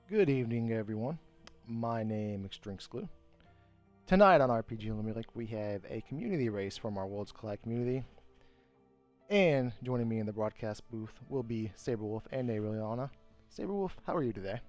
Good evening, everyone. My name is Drinksglue. Tonight on RPG Limerick, we have a community race from our Worlds Collide community. And joining me in the broadcast booth will be Saberwolf and Aureliana. Saberwolf, how are you today?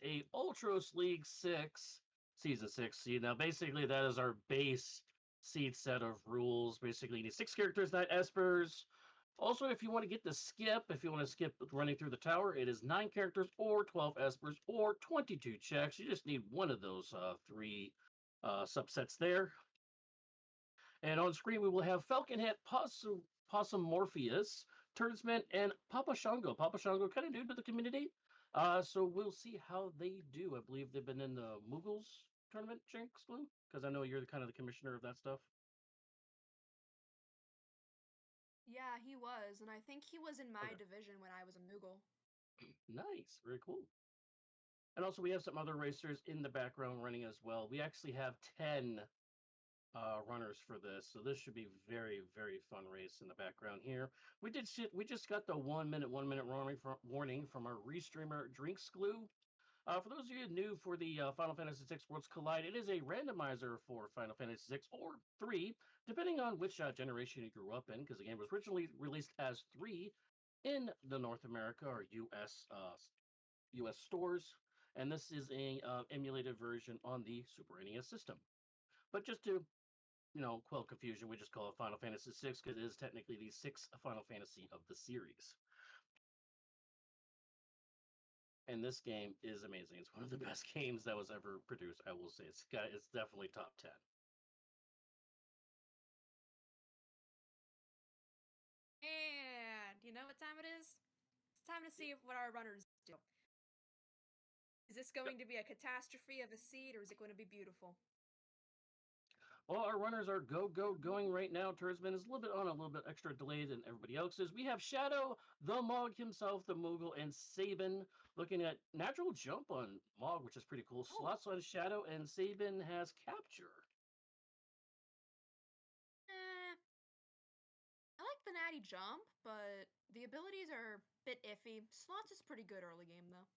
A Ultros League 6 Season 6 seed. Now, basically, that is our base seed set of rules. Basically, you need 6 characters, 9 espers. Also, if you want to get the skip, if you want to skip running through the tower, it is 9 characters or 12 espers or 22 checks. You just need one of those three subsets there. And on screen, we will have Falconhead, Possum Morpheus, Turdsman, and Papa Shango. Papa Shango, kind of new to the community. So we'll see how they do. I believe they've been in the Moogles tournament, Jinx Blue, because I know you're the kind of the commissioner of that stuff. Yeah, he was, and I think he was in my Okay, division when I was a Moogle. nice, very cool. And also, we have some other racers in the background running as well. We actually have 10 runners for this. So this should be very, very fun race in the background here. We just got the 1 minute warning from our restreamer Drinks Glue. For those of you new for the Final Fantasy VI Worlds Collide, it is a randomizer for Final Fantasy VI or 3, depending on which generation you grew up in, because the game was originally released as 3 in the North America or US stores, and this is a emulated version on the Super NES system. But just to quell confusion, we just call it Final Fantasy VI because it is technically the sixth Final Fantasy of the series. And this game is amazing. It's one of the best games that was ever produced. I will say it's definitely top 10. And you know what time it is? It's time to see what our runners do. Is this Yep. going to be a catastrophe of a seed, or is it going to be beautiful? Well, our runners are going right now. Tursman is a little bit on a little bit extra delay than everybody else's. We have Shadow, the Mog himself, the Moogle, and Sabin looking at natural jump on Mog, which is pretty cool. Oh, Slots on Shadow, and Sabin has capture. eh. I like the natty jump, but the abilities are a bit iffy. Slots is pretty good early game, though.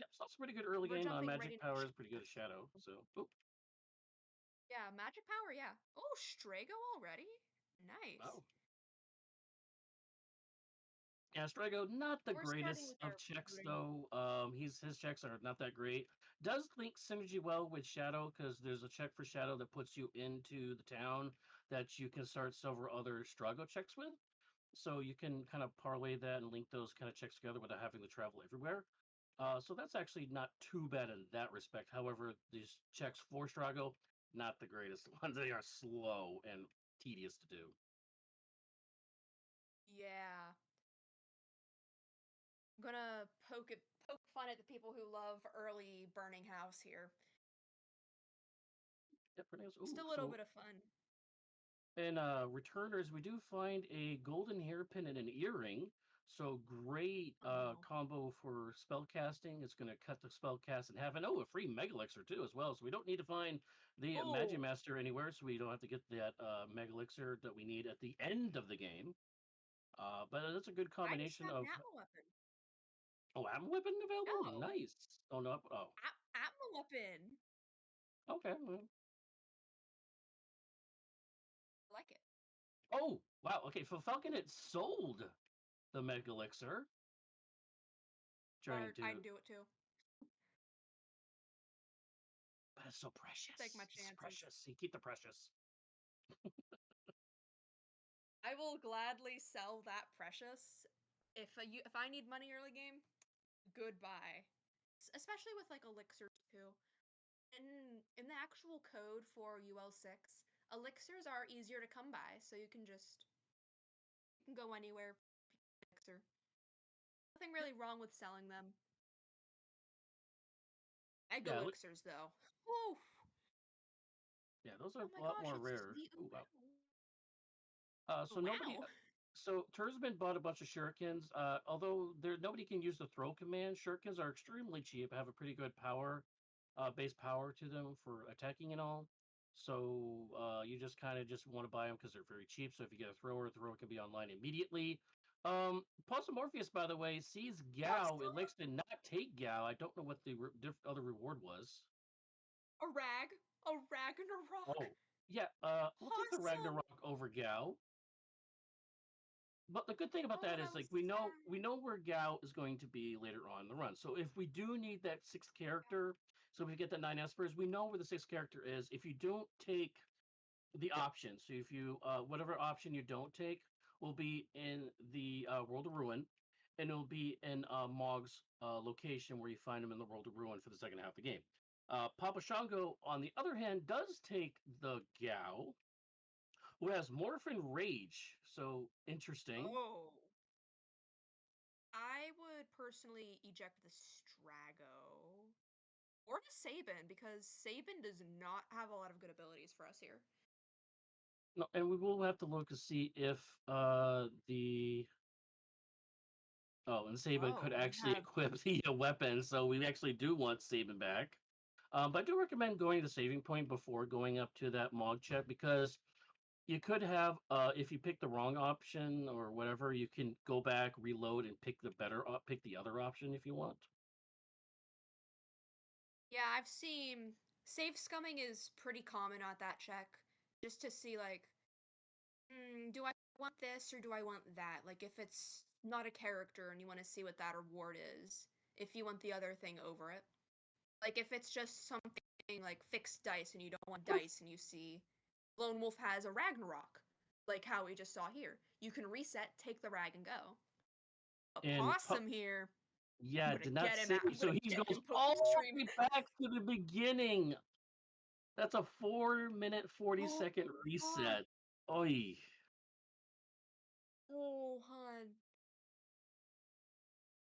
Yep, Slots pretty good early We're game. jumping right Magic into Power is pretty good Shadow. as Shadow. So, oop, Yeah, magic power, yeah. Oh, Strago already? Nice. wow. Astrago, not the We're starting greatest with of our checks recruiting. though. His checks are not that great. Does link synergy well with Shadow because there's a check for Shadow that puts you into the town that you can start several other Strago checks with. So you can kind of parlay that and link those kind of checks together without having to travel everywhere. So that's actually not too bad in that respect. However, these checks for Strago, not the greatest ones. They are slow and tedious to do. Yeah. I'm gonna poke fun at the people who love early burning house here. Yep, Just ooh, a little so bit of fun. and returners, we do find a golden hairpin and an earring. So great Oh. combo for spell casting. It's going to cut the spell cast in half. And oh, a free Mega Elixir too as well. So we don't need to find the Oh, Magimaster anywhere. So we don't have to get that Mega Elixir that we need at the end of the game. But that's a good I just combination have an of. Atma weapon. Oh, I'm weapon available. Oh, Nice. Oh no. Oh, Atma weapon. okay. Well. I like it. Oh, wow. Okay. For Falcon, it sold the Mega Elixir. Trying Smart. to I'd do it too. But it's so Take my precious. It's chances. precious. You keep the precious. I will gladly sell that precious if I need money early game. Goodbye. Especially with like elixirs too. In the actual code for UL6, elixirs are easier to come by, so you can go anywhere. Elixir. Nothing Yep. really wrong with selling them. Egg Yeah, elixirs though. Oh, Yeah, those are oh my a lot gosh, more it's rare. the Ooh, wow. oh, So nobody. wow. So Tursman bought a bunch of shurikens. Although nobody can use the throw command, shurikens are extremely cheap. Have a pretty good power, base power to them for attacking and all. So you just kind of just want to buy them because they're very cheap. So if you get a thrower, the thrower can be online immediately. Pulse Morpheus, by the way, sees Gao. It likes to not take Gao. I don't know what the other reward was. A rag, a Ragnarok. Oh, yeah. We'll take the Awesome. Ragnarok over Gao. But the good thing about Oh, that that is was like we sad. know where Gao is going to be later on in the run. So if we do need that sixth character, so if we get the 9 espers, we know where the sixth character is. If you don't take the option, so if you whatever option you don't take will be in the World of Ruin, and it'll be in Mog's location where you find him in the World of Ruin for the second half of the game. Papa Shango, on the other hand, does take the Gao, who has Morphin Rage. So interesting. Oh. I would personally eject the Strago or the Sabin because Sabin does not have a lot of good abilities for us here. No, and we will have to look to see if the and Saban could Oh, we actually have equip the weapon, so we actually do want Saban back. But I do recommend going to the saving point before going up to that Mog check because you could have if you pick the wrong option or whatever, you can go back, reload, and pick the other option if you want. yeah, I've seen save scumming is pretty common at that check just to see like do I want this or do I want that? Like if it's not a character and you want to see what that reward is, if you want the other thing over it. Like if it's just something like fixed dice and you don't want dice and you see Lone Wolf has a Ragnarok, like how we just saw here. You can reset, take the rag and go. A And possum here. I'm yeah, gonna did not get him say out. I'm so. gonna He get goes him post all stream. the way back to the beginning. That's a 4 minute 40 Oh second my god. reset. Oi. Oh hun.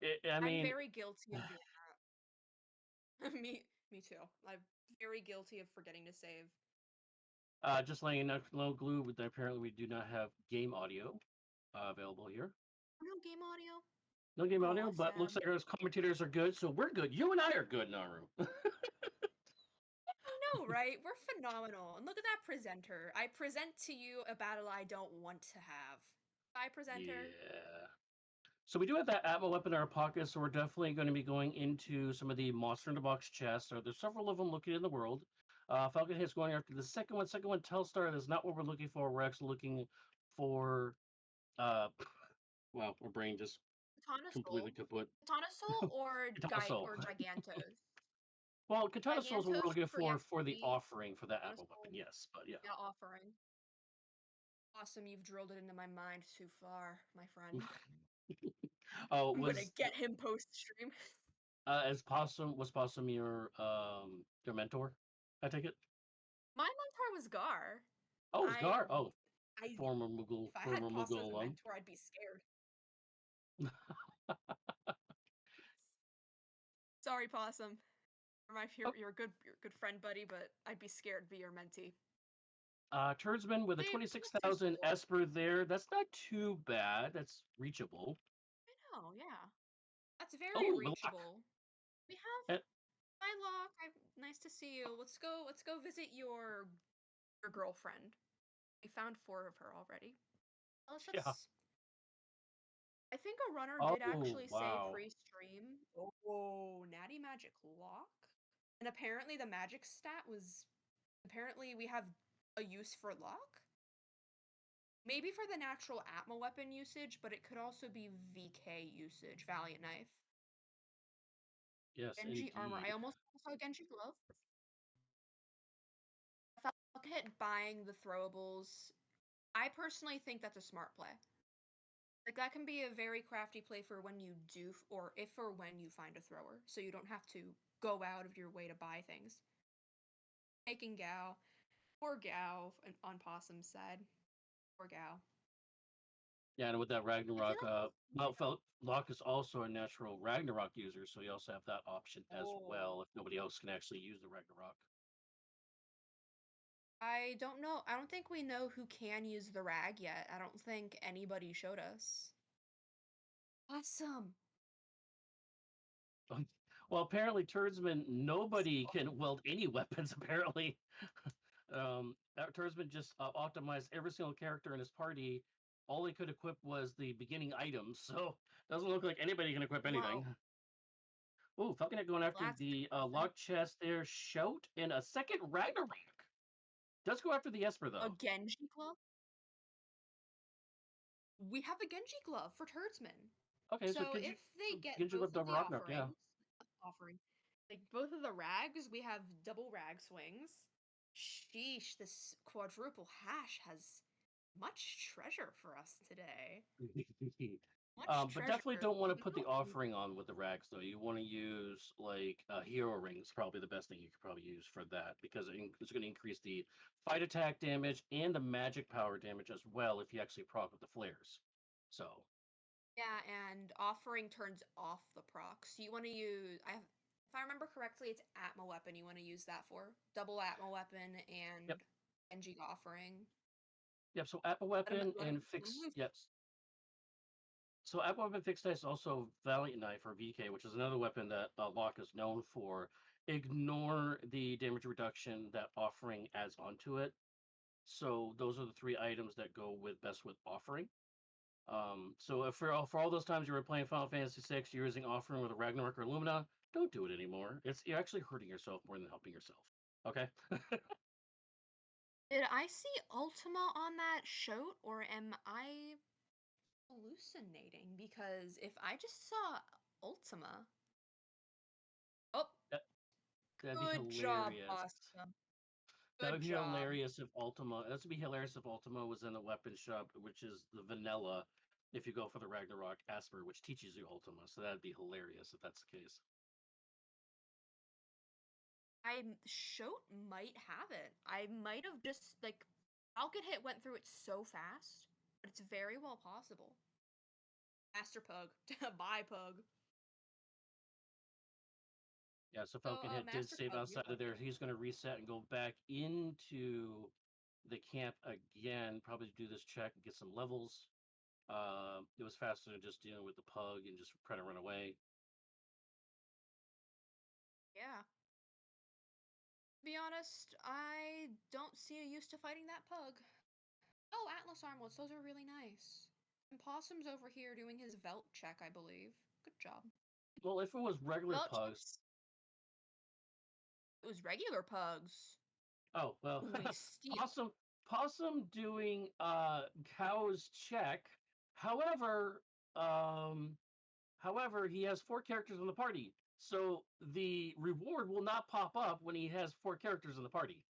I I'm mean, very guilty of doing that. Me too. I'm very guilty of forgetting to save. just letting you know, Glue, but apparently we do not have game audio available here. No game audio. No game Oh, audio, but sad. looks like our commentators are good, so we're good. You and I are good, Naru. I know, right? We're phenomenal. And look at that presenter. I present to you a battle I don't want to have. Bye, presenter. Yeah. So we do have that Atmo weapon in our pocket, so we're definitely going to be going into some of the monster in the box chests. So there's several of them looking in the world. Falcon Hit's going after the second one. Second one, Telstar, that's not what we're looking for. We're actually looking for uh wow, our brain just Katana completely Soul. kaput. Katana Soul or Katana Soul. Gigantos. Well, Katana Soul is what we're Gigantos looking for for the EXP. offering for that Katana Atmo weapon, Soul. yes. But yeah. Yeah, offering. Awesome, you've drilled it into my mind too far, my friend. Oh, I'm gonna get him post stream. was Possum your mentor? I take it. My mentor was Gar. Oh, it was I Gar. Oh, I if I had former Possum Mughal as a alum. mentor, I'd be scared. Sorry, Possum. Oh, You're a good friend, buddy, but I'd be scared to be your mentee. Turdsman with a They 26,000 Esper there. That's not too bad. That's reachable. I know, yeah. That's very Oh, Malak. reachable. We have Eh, hi Locke. Nice to see you. Let's go visit your girlfriend. We found four of her already. yeah. Let's I think a runner did Oh, actually say wow. pre-stream. Oh, Natty Magic Lock. And apparently the magic stat was apparently we have a use for luck. Maybe for the natural Atma weapon usage, but it could also be VK usage, Valiant Knife. Yes, Genji armor. I indeed. almost saw Genji glove. I felt hit buying the throwables. I personally think that's a smart play. Like that can be a very crafty play for when you do, or if or when you find a thrower, so you don't have to go out of your way to buy things. Taking Gao, poor Gao on Possum's side, poor Gao. Yeah, and with that I feel Ragnarok, like Locke is also a natural Ragnarok user, so you also have that option as oh, well if nobody else can actually use the Ragnarok. I don't know. I don't think we know who can use the rag yet. I don't think anybody showed us. Awesome. Well, apparently, Turdsman, nobody can weld any weapons, apparently. Turdsman just optimized every single character in his party. All he could equip was the beginning items, so doesn't look like anybody can equip Wow. anything. Oh, Falconet going after That's the depressing. lock chest there. Shout and a second Ragnarok. Does go after the Esper, A though. Genji glove? We have a Genji glove for Turdsman. Okay, so So if they get Genji both lived of over the Ragnarok, yeah. like both of the rags, we have double rag swings. Sheesh, this quadruple hash has much treasure for us today. Much But treasure. definitely don't want to But put the no, offering on with the rags, though. You want to use like hero rings, probably the best thing you could probably use for that because it's going to increase the fight attack damage and the magic power damage as well if you actually proc with the flares. So yeah, and offering turns off the proc. So you want to use if I remember correctly, it's Atma weapon you want to use that for. Double Atma weapon yep, and Genji offering. yep. So Apple weapon and Let 'em fix loose. yes. So Apple weapon fixed dice also Valiant Knife or VK, which is another weapon that Locke is known for. Ignore the damage reduction that offering adds onto it. So those are the three items that go with best with offering. So if for all those times you were playing Final Fantasy VI, you're using offering with a Ragnarok or Lumina, don't do it anymore. You're actually hurting yourself more than helping yourself. Okay. Did I see Ultima on that shoat, or am I hallucinating? Because if I just saw Ultima. Oh, that, that'd be good job, hilarious. Asta. That would Good be job. hilarious if Ultima. That would be hilarious if Ultima was in the weapon shop, which is the vanilla. If you go for the Ragnarok Asper, which teaches you Ultima, so that'd be hilarious if that's the case. Shoat might have it. I might have just like Falcon Hit went through it so fast, but it's very well possible. Master Pug. Bye, Pug. Yeah, so So, Falcon Hit did Master save Pug, you're outside of there. welcome. He's going to reset and go back into the camp again, probably do this check and get some levels. It was faster than just dealing with the pug and just trying to run away. Yeah. To be honest, I don't see a use to fighting that pug. Oh, Atlas Armlets, those are really nice. And Possum's over here doing his Velt check, I believe. Good job. Well, if it was regular Velt pugs, checks. It was regular pugs. oh well, We steal. possum possum doing cow's check. However, um, however, he has four characters in the party, so the reward will not pop up when he has four characters in the party.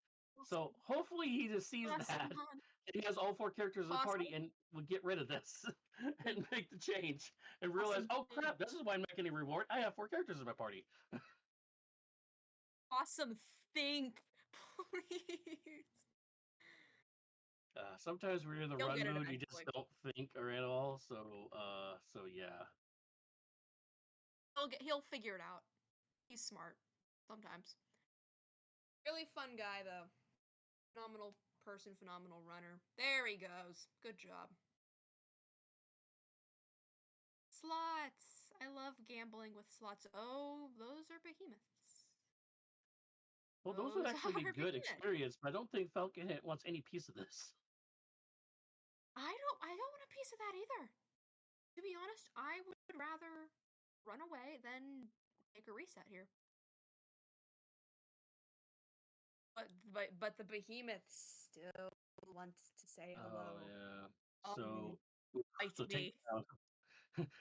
So Possum. hopefully he just sees Possum, that hon. he has all four characters in the Possum. party and will get rid of this and make the change and realize, Possum. oh crap, this is why I'm not getting a reward. I have four characters in my party. Possum, think. Please. Sometimes when you're in the He'll run get it mood, you just eventually. don't think or at all. So yeah. He'll figure it out. He's smart. Sometimes. Really fun guy though. Phenomenal person, phenomenal runner. There he goes. Good job. Slots. I love gambling with slots. Oh, those are behemoths. Well, those would Those actually be are good behemoths. experience, but I don't think Falcon Hit wants any piece of this. I don't want a piece of that either. To be honest, I would rather run away than make a reset here. But the behemoth still wants to say Oh hello. yeah. Um, So bite so me.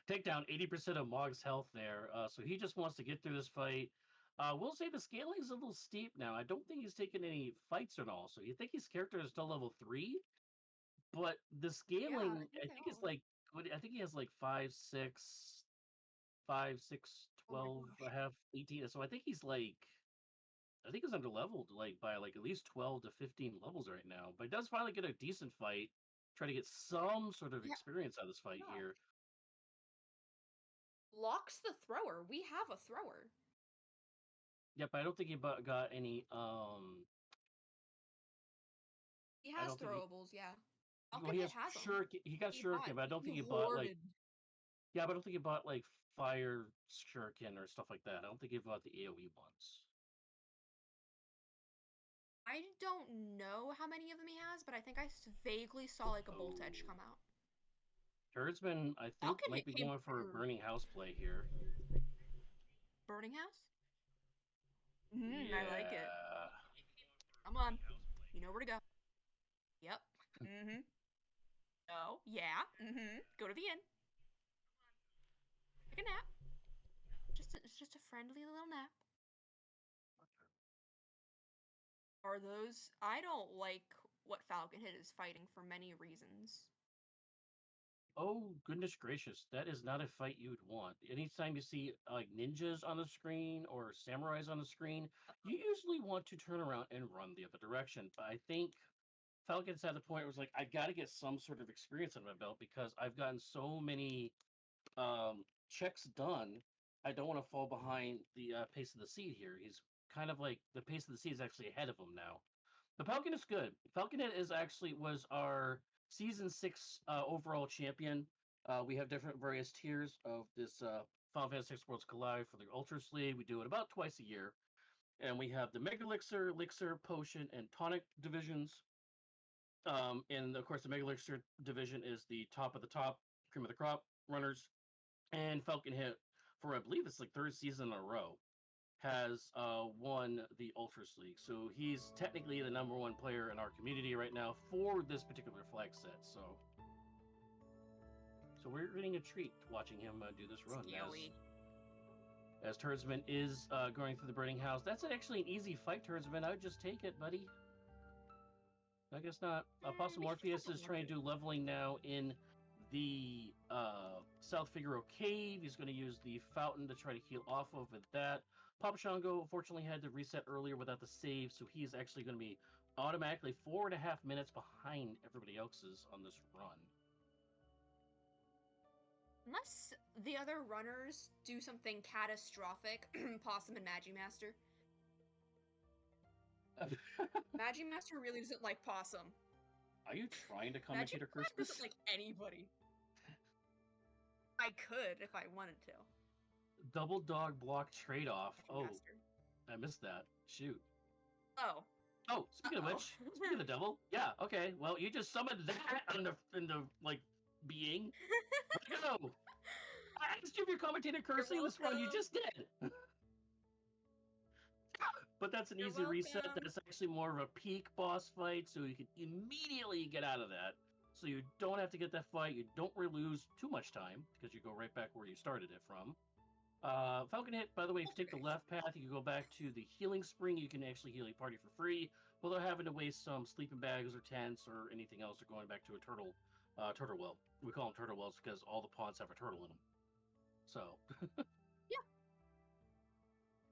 take down 80% of Mog's health there. So he just wants to get through this fight. We'll say the scaling is a little steep now. I don't think he's taken any fights at all. So you think his character is still level 3, but the Yeah, I scaling think I they think is are. like I think he has like 5, 6, 5, 6, Oh my 12, gosh. I have 18. So I think he's under leveled like by like at least 12 to 15 levels right now. But he does finally get a decent fight. Try to get some sort of Yeah. experience out of this fight Yeah. here. Locks the thrower. We have a thrower. Yep, I don't think he got any He I has don't think throwables, yeah. well, Falcon he Hit has has them. shuriken. He got shuriken, but I don't think he bought like yeah, but I don't think he bought like fire shuriken or stuff like that. I don't think he bought the AoE ones. I don't know how many of them he has, but I think I vaguely saw like a bolt edge come out. Herdsman, I think, Falcon might Hit be came going for a through. burning house play here. Burning House? Yeah. I like it. Come on. You know where to go. Yep. No. Yeah. Go to the inn. Take a nap. It's just a friendly little nap. Are those? I don't like what Falcon Hit is fighting for many reasons. Oh, goodness gracious. That is not a fight you would want. Anytime you see like ninjas on the screen or samurais on the screen, you usually want to turn around and run the other direction. But I think Falcon's at the point where it's like, I got to get some sort of experience under my belt because I've gotten so many checks done. I don't want to fall behind the pace of the seed here. He's kind of like the pace of the seed is actually ahead of him now. The Falcon is good. Falcon is actually was our season 6 overall champion. We have different various tiers of this Final Fantasy 6 Worlds Collide for the Ultra League. We do it about twice a year, and we have the Mega Elixir, Potion, and Tonic divisions. And of course, the Mega Elixir division is the top of the top, cream of the crop runners, and Falcon Hit for I believe it's like third season in a row has won the Ultras League. So he's technically the #1 player in our community right now for this particular flag set. So we're getting a treat watching him do this run as Turdsman is going through the Burning House. That's actually an easy fight, Turdsman. I would just take it, buddy. I guess not. Apostle Morpheus is trying to do leveling now in the South Figaro Cave. He's going to use the fountain to try to heal off of that. Papa Shango unfortunately had to reset earlier without the save, so he's actually going to be automatically 4.5 minutes behind everybody else's on this run. Unless the other runners do something catastrophic, Possum and Magimaster. Magimaster really doesn't like Possum. Are you trying to commentate a curse? Doesn't like anybody. I could if I wanted to. Double dog block trade-off. Oh, Master. I missed that. Shoot. Oh, speaking of which, speaking of the devil, yeah, okay. Well, you just summoned that into like being. Let's go. I asked you if you're commentating cursing this run. You just did. But that's an easy reset. That's actually more of a peak boss fight, so you can immediately get out of that. So you don't have to get that fight. You don't really lose too much time because you go right back where you started it from. Falcon Hit, by the way, if you take the left path, you can go back to the healing spring. You can actually heal your party for free without having to waste some sleeping bags or tents or anything else or going back to a turtle well. We call them turtle wells because all the ponds have a turtle in them. So, yeah.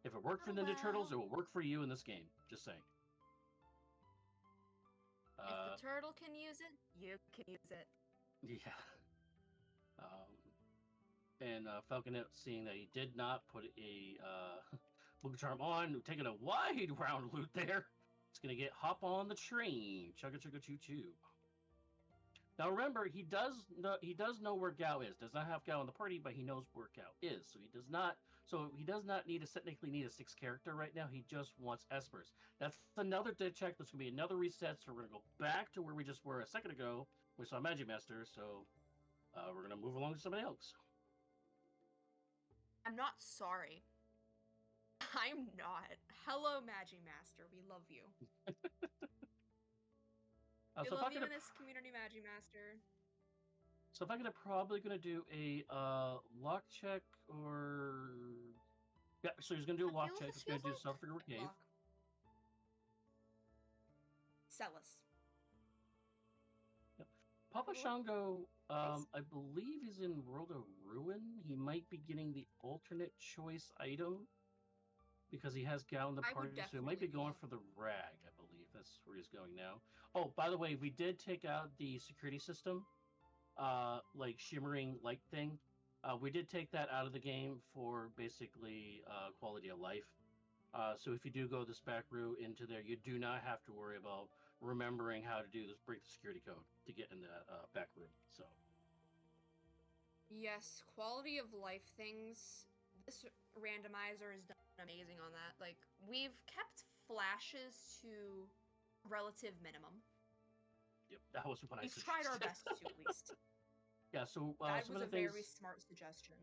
If it worked for Ninja Turtles, it will work for you in this game. Just saying. If the turtle can use it, you can use it. Yeah. And Falconet, seeing that he did not put a Book Charm on, taking a wide round loot there, it's going to get hop on the train. Chugga chugga choo choo. Now remember, he does know where Gao is. Does not have Gao in the party, but he knows where Gao is. So he does not need to technically need a 6th character right now. He just wants Espers. That's another dead check. That's gonna be another reset. So we're gonna go back to where we just were a second ago. We saw Magimaster, so we're gonna move along to somebody else. I'm not sorry. I'm not. Hello, Magimaster. We love you. We love you in this community, Magimaster. So if I'm probably gonna do a lock check or yeah, so he's gonna do a lock check. He's gonna do South Figaro Cave. Celis. Yep. Papa Shango, I believe he's in World of Ruin. He might be getting the alternate choice item because he has Gao in the party, so he might be going for the rag. I believe that's where he's going now. Oh, by the way, we did take out the security system. Like shimmering light thing. We did take that out of the game for basically quality of life. So if you do go this back route into there, you do not have to worry about remembering how to do this, break the security code to get in the back room. So Yes, quality of life things. This randomizer has done amazing on that. Like, we've kept flashes to relative minimum. yep, that was what I We've tried our suggested. best to, at least. Yeah, so That some was of a the things. very smart suggestion.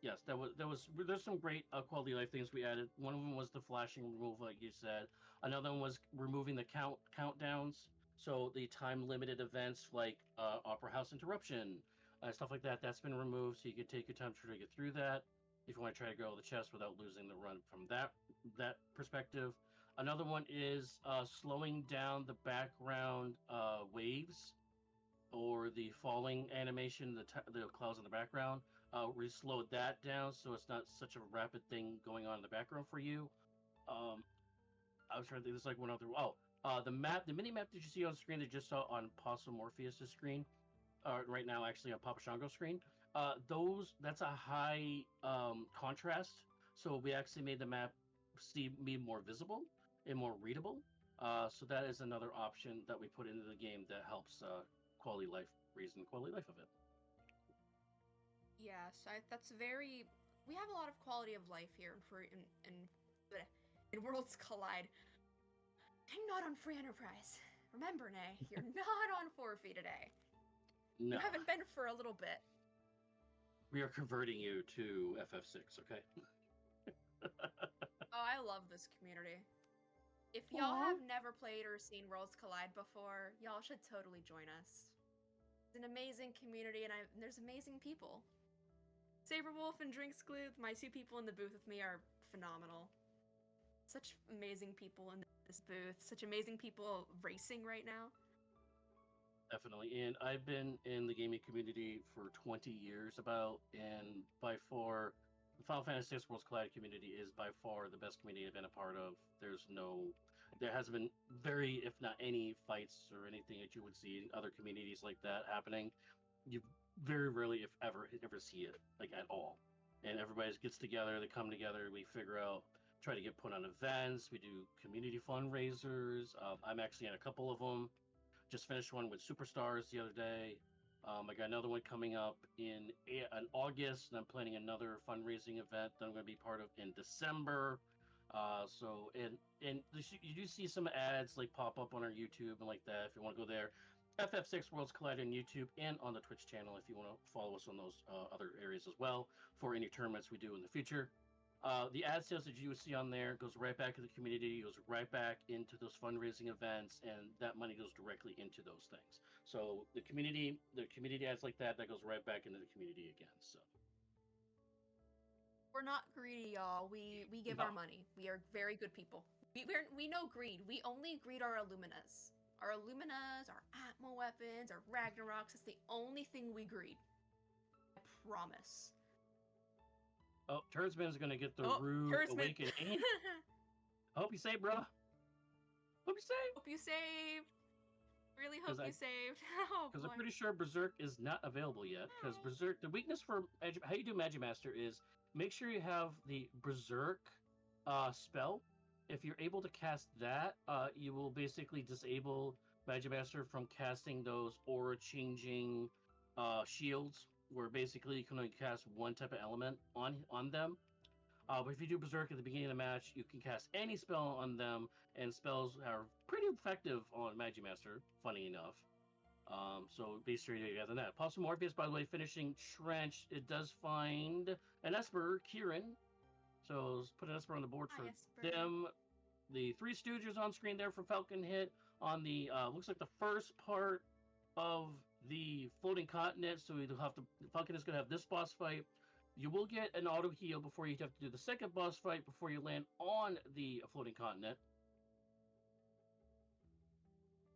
Yes, there's some great quality of life things we added. One of them was the flashing removal, like you said. Another one was removing the countdowns. So the time limited events like Opera House interruption, stuff like that, that's been removed. So you can take your time to try to get through that if you want to try to go to the chest without losing the run from that perspective. Another one is slowing down the background waves or the falling animation, the clouds in the background. We slowed that down so it's not such a rapid thing going on in the background for you. Um, I was trying to think. There's like one other. Oh, the mini map that you see on screen that you just saw on Possum Morpheus' screen, right now actually on Papa Shango's screen. That's a high contrast, so we actually made the map be more visible and more readable. So that is another option that we put into the game that helps quality quality life of it. Yes, that's very. We have a lot of quality of life here bleh, in Worlds Collide. I'm not on Free Enterprise. Remember, Nay, you're not on Forfeit today. No, You haven't been for a little bit. we are converting you to FF6. Okay. Oh, I love this community. If y'all have never played or seen Worlds Collide before, y'all should totally join us. It's an amazing community, and there's amazing people. Saberwolf and Drinks Glue, my two people in the booth with me, are phenomenal. Such amazing people in this booth. Such amazing people racing right now. Definitely. And I've been in the gaming community for 20 years and by far, the Final Fantasy VI Worlds Collide community is by far the best community I've been a part of. There hasn't been very, if not any, fights or anything that you would see in other communities like that happening. You very rarely, if ever see it, like at all. And everybody gets together, they come together, we figure out, try to get put on events, we do community fundraisers. I'm actually in a couple of them. Just finished one with Superstars the other day. I got another one coming up in August, and I'm planning another fundraising event that I'm going to be part of in December. You do see some ads like pop up on our YouTube and like that if you want to go there. FF6 Worlds Collide on YouTube and on the Twitch channel if you want to follow us on those other areas as well for any tournaments we do in the future. The ad sales that you would see on there goes right back to the community, goes right back into those fundraising events, and that money goes directly into those things. So the community ads like that goes right back into the community again. So We're not greedy, y'all. We give No. our money. We are very good people. We know greed. We only greed our Illuminas. Our Illuminas, our Atmo weapons, our Ragnaroks. It's the only thing we greed. I promise. Oh, Turdsman's gonna get the rude Turdsman. awakening. Hope you save, bro. Hope you save. Hope you saved. Really hope you saved. Oh, because boy. I'm pretty sure Berserk is not available yet. Because Berserk, the weakness for how you do Magimaster is make sure you have the Berserk spell. If you're able to cast that, you will basically disable Magimaster from casting those aura changing shields, where basically you can only cast one type of element on them. But if you do Berserk at the beginning of the match, you can cast any spell on them, and spells are pretty effective on Magimaster, funny enough. So be sure you get on that. Possum Morpheus, by the way, finishing Trench, it does find an Esper, Kieran. So let's put an Esper on the board for them. The Three Stooges on screen there for Falcon Hit on the looks like the first part of the floating continent. So we'll have to Falcon is gonna have this boss fight. You will get an auto heal before you have to do the second boss fight before you land on the floating continent.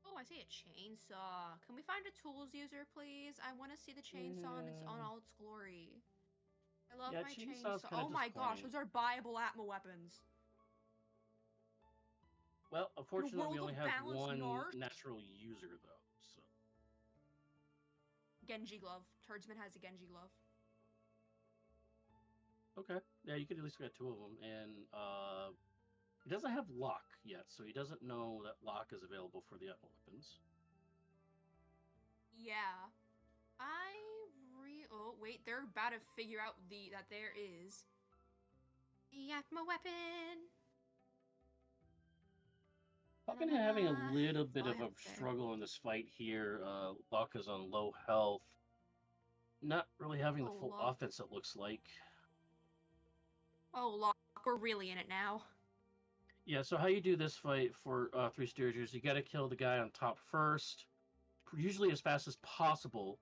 Oh, I see a chainsaw. Can we find a tools user, please? I want to see the chainsaw on all its glory. I love my chainsaw. Oh my gosh, those are buyable Atma weapons. Well, unfortunately, we only have one natural user, though. So. Genji glove. Turdsman has a Genji glove. Okay. Yeah, you could at least get two of them. And He doesn't have lock yet, so he doesn't know that lock is available for the weapons. Yeah. Oh wait, they're about to figure out that there is the Atma weapon. Falcon having a little That's bit all I of have a to say. struggle in this fight here. Lock is on low health. Not really having the Oh, full Locke. offense, it looks like. Oh, Locke, we're really in it now. Yeah, so how you do this fight for Three Stooges, you got to kill the guy on top first, usually as fast as possible,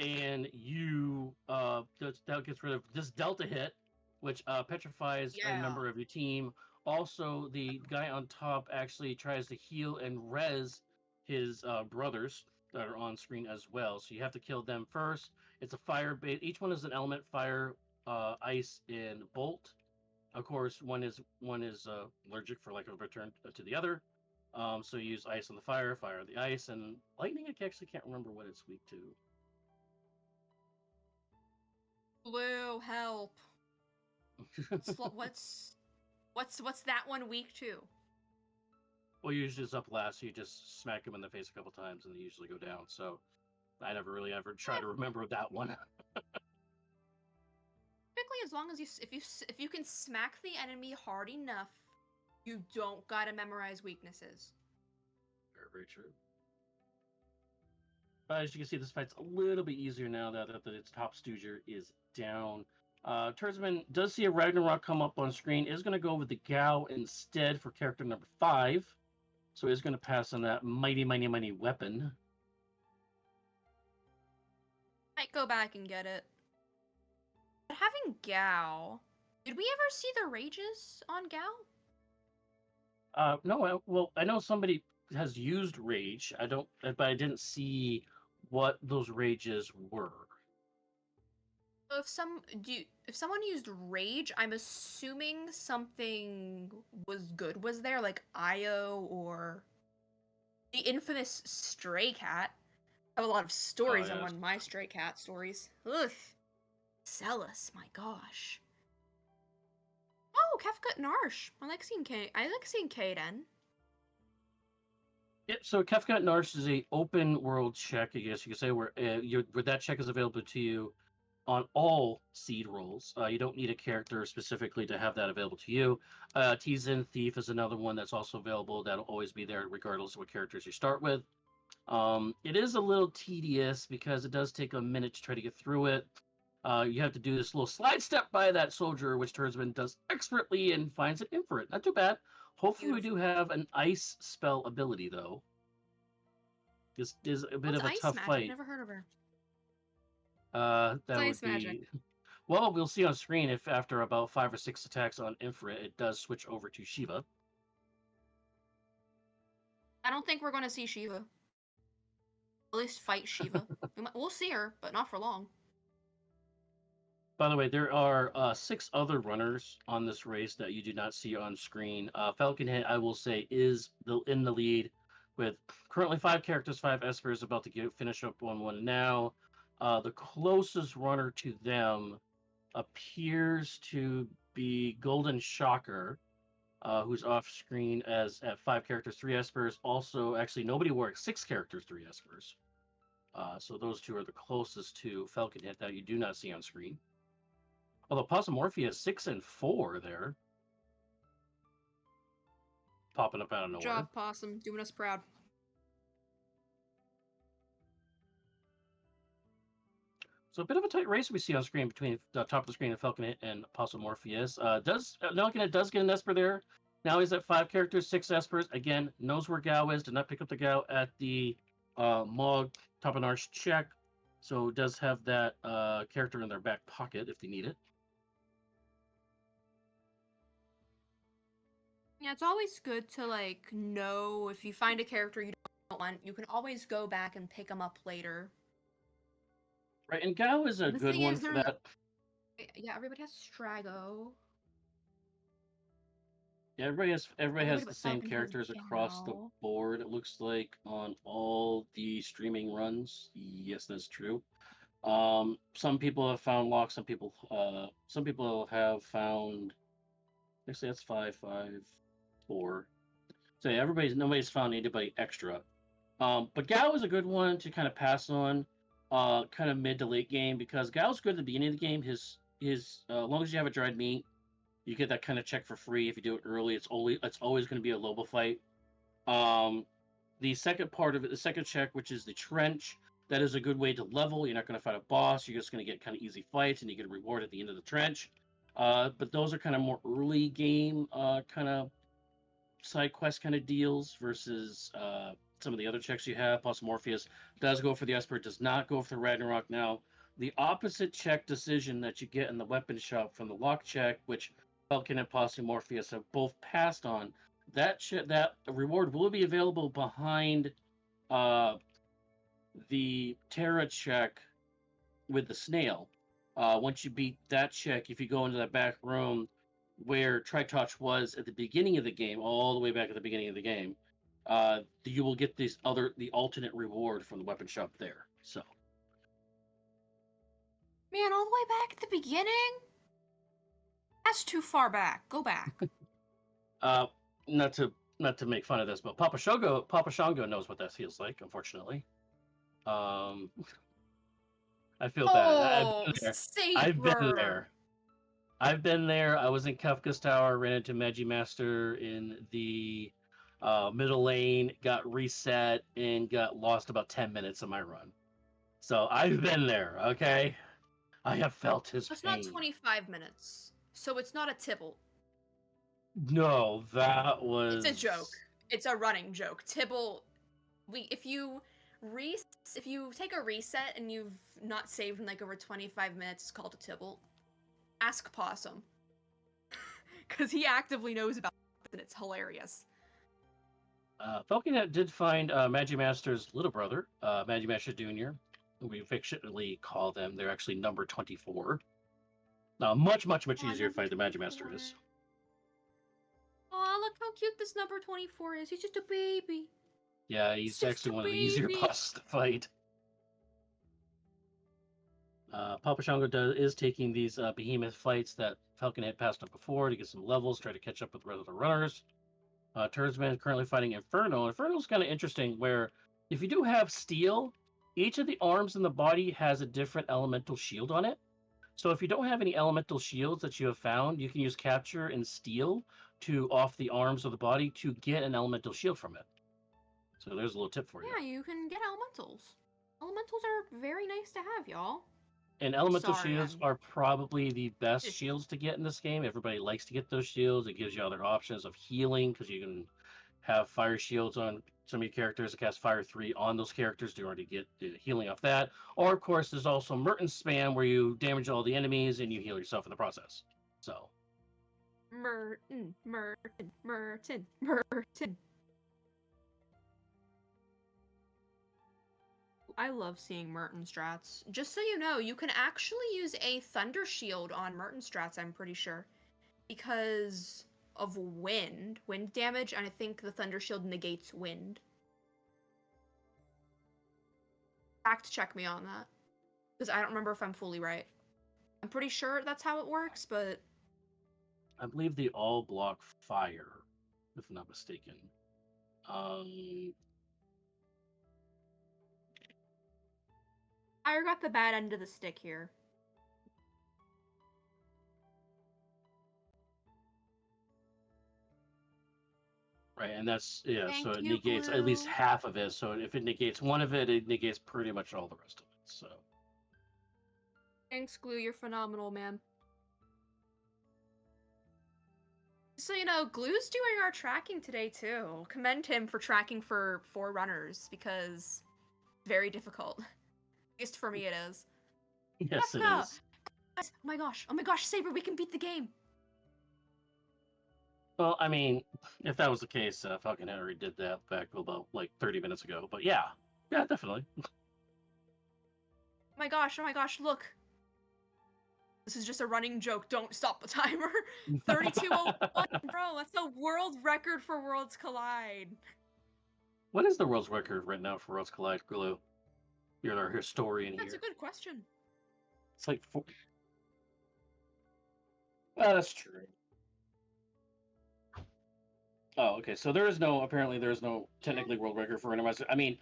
and you that gets rid of this delta hit, which petrifies a Yeah. member of your team. Also, the guy on top actually tries to heal and res his brothers that are on screen as well. So you have to kill them first. It's a fire base. Each one is an element: fire, ice, and bolt. Of course, one is allergic for lack of a return to the other. So you use ice on the fire, fire on the ice, and lightning. I actually can't remember what it's weak to. Blue, help. What's that one weak to? Well, usually it's up last, so you just smack them in the face a couple times, and they usually go down. So I never really ever try to remember that one. Typically, as long as if you can smack the enemy hard enough, you don't gotta memorize weaknesses. Very, very true. As you can see, this fight's a little bit easier now that its top Stooger is down. Tersman does see a Ragnarok come up on screen. Is going to go with the Gao instead for character number 5. So he's going to pass on that mighty, mighty, mighty weapon. Might go back and get it. But having Gao, did we ever see the rages on Gao? No, well, I know somebody has used Rage. But I didn't see what those rages were. So if someone used Rage, I'm assuming something was good was there, like Io or the infamous Stray Cat. I have a lot of stories on Yes. one of my Stray Cat stories. Ugh. Celis, my gosh. Oh, Kefka Narsh. I like seeing Kaden. Yep. So Kefka Narsh is a open world check, I guess you could say, where that check is available to you on all seed rolls. You don't need a character specifically to have that available to you. Tizen Thief is another one that's also available. That'll always be there regardless of what characters you start with. It is a little tedious because it does take a minute to try to get through it. You have to do this little slide step by that soldier, which Tersman does expertly and finds it in for it. Not too bad. Hopefully, we do Beautiful. have an ice spell ability, though. This is a bit What's of a Ice tough Magic? fight. Never heard of her. That What's would Ice Magic? be. Well, we'll see on screen if after about 5 or 6 attacks on Infra, it does switch over to Shiva. I don't think we're going to see Shiva. At least fight Shiva. We'll see her, but not for long. By the way, there are 6 other runners on this race that you do not see on screen. Falcon Hit, I will say, is in the lead with currently 5 characters, 5 Espers, about to finish up on one now. The closest runner to them appears to be Golden Shocker, who's off screen as at 5 characters, 3 Espers. Also, actually, nobody works 6 characters, 3 Espers. So those 2 are the closest to Falcon Hit that you do not see on screen. Although Posomorphia is 6 and 4 there. Popping up out of Good nowhere. job, Possum. Doing us proud. So a bit of a tight race we see on screen between the top of the screen of Falcon and Posomorpheus. Falcon does get an Esper there. Now he's at 5 characters, 6 Espers. Again, knows where Gao is. Did not pick up the Gao at the Mog top of Arch check. So does have that character in their back pocket if they need it. Yeah, it's always good to know if you find a character you don't want, you can always go back and pick them up later. Right, and Gao is a good one for that. Yeah, everybody has Strago. Yeah, everybody has the but same Falcon has characters across the Gao. board, it looks like, on all the streaming runs. Yes, that's true. Some people have found locks, some people have found, actually that's 5, 5. 4. So yeah, nobody's found anybody extra. But Gao is a good one to kind of pass on, kind of mid to late game, because Gao's good at the beginning of the game. His as long as you have a dried meat, you get that kind of check for free. If you do it early, it's always going to be a Loba fight. The second part of it, the second check, which is the trench, that is a good way to level. You're not going to fight a boss. You're just going to get kind of easy fights, and you get a reward at the end of the trench. But those are kind of more early game kind of side quest kind of deals versus some of the other checks you have. Plus, Morpheus does go for the Esper, does not go for the Ragnarok. Now, the opposite check decision that you get in the weapon shop from the lock check, which Falcon and Posse Morpheus have both passed on, that reward will be available behind the Terra check with the snail. Once you beat that check, if you go into that back room where Tritoch was at the beginning of the game, all the way back at the beginning of the game, you will get the alternate reward from the weapon shop there. So, Man, all the way back at the beginning? That's too far back. Go back. not to make fun of this, but Papa Shango knows what that feels like. Unfortunately, I feel bad. I've been there. I've been there. I was in Kefka's Tower, ran into Magi Master in the middle lane, got reset, and got lost about 10 minutes of my run. So I've been there, okay? I have felt his It's pain. not 25 minutes, so it's not a Tibble. No, that was... It's a joke. It's a running joke. Tibble, if you take a reset and you've not saved in like over 25 minutes, it's called a Tibble. Ask Possum. Because he actively knows about it, and it's hilarious. Falconet did find Magi Master's little brother, Magi Master Jr. We fictionally call them. They're actually number 24. Much easier to find the Magi Master is. Oh, look how cute this number 24 is. He's just a baby. Yeah, he's actually one of the easier bosses to fight. Papa Shango is taking these behemoth fights that Falcon had passed up before to get some levels, try to catch up with the rest of the runners. Turdsman is currently fighting Inferno. Inferno's kind of interesting, where if you do have steel, each of the arms in the body has a different elemental shield on it. So if you don't have any elemental shields that you have found, you can use capture and steel to off the arms of the body to get an elemental shield from it. So there's a little tip for you. Yeah, you can get elementals. Elementals are very nice to have, y'all. And elemental shields are probably the best shields to get in this game. Everybody likes to get those shields. It gives you other options of healing, because you can have fire shields on some of your characters that cast Fire 3 on those characters to already get healing off that. Or, of course, there's also Merton spam, where you damage all the enemies and you heal yourself in the process. So. Merton. I love seeing Merton strats. Just so you know, you can actually use a Thunder Shield on Merton strats, I'm pretty sure. Because of wind damage, and I think the Thunder Shield negates wind. Fact check me on that. Because I don't remember if I'm fully right. I'm pretty sure that's how it works, but... I believe they all block fire, if I'm not mistaken. I got the bad end of the stick here. Right, and that's, so it negates at least half of it. So if it negates one of it, it negates pretty much all the rest of it, so. Thanks, Glue, you're phenomenal, man. So, you know, Glue's doing our tracking today, too. Commend him for tracking for 4 runners, because very difficult. At least for me it is. Yes, Kefka! it is. Guys, oh my gosh, Saber, we can beat the game! Well, I mean, if that was the case, Falcon Henry did that back about, 30 minutes ago. But yeah, definitely. Oh my gosh, look! This is just a running joke, don't stop the timer! 32:01, bro, that's a world record for Worlds Collide! What is the world's record right now for Worlds Collide, Glue? You're our historian here. That's a good question. It's like 4... Oh, that's true. Oh, okay. So apparently there is no technically world record for randomizer. I mean,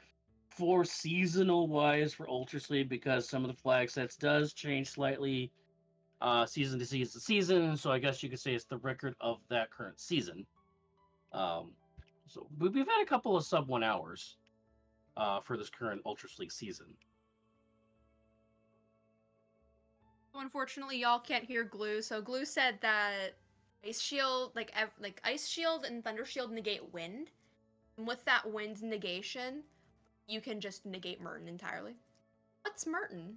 for seasonal wise for Ultra Sleep, because some of the flag sets does change slightly season to season. So I guess you could say it's the record of that current season. Um, so we've had a couple of sub 1 hours for this current Ultra Sleep season. Unfortunately, y'all can't hear Glue. So Glue said that Ice Shield, like Ice Shield and Thunder Shield negate wind. And with that wind negation, you can just negate Merton entirely. What's Merton?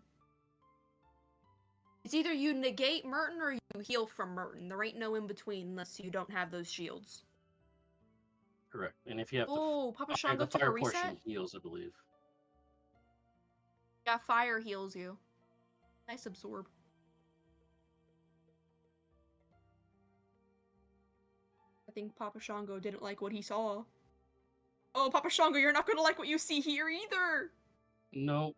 It's either you negate Merton or you heal from Merton. There ain't no in between unless you don't have those shields. Correct. And if you have Papa the Shango took a fire reset? portion heals, I believe. Yeah, fire heals you. Nice absorb. I think Papa Shango didn't like what he saw. Oh, Papa Shango, you're not gonna like what you see here either! Nope.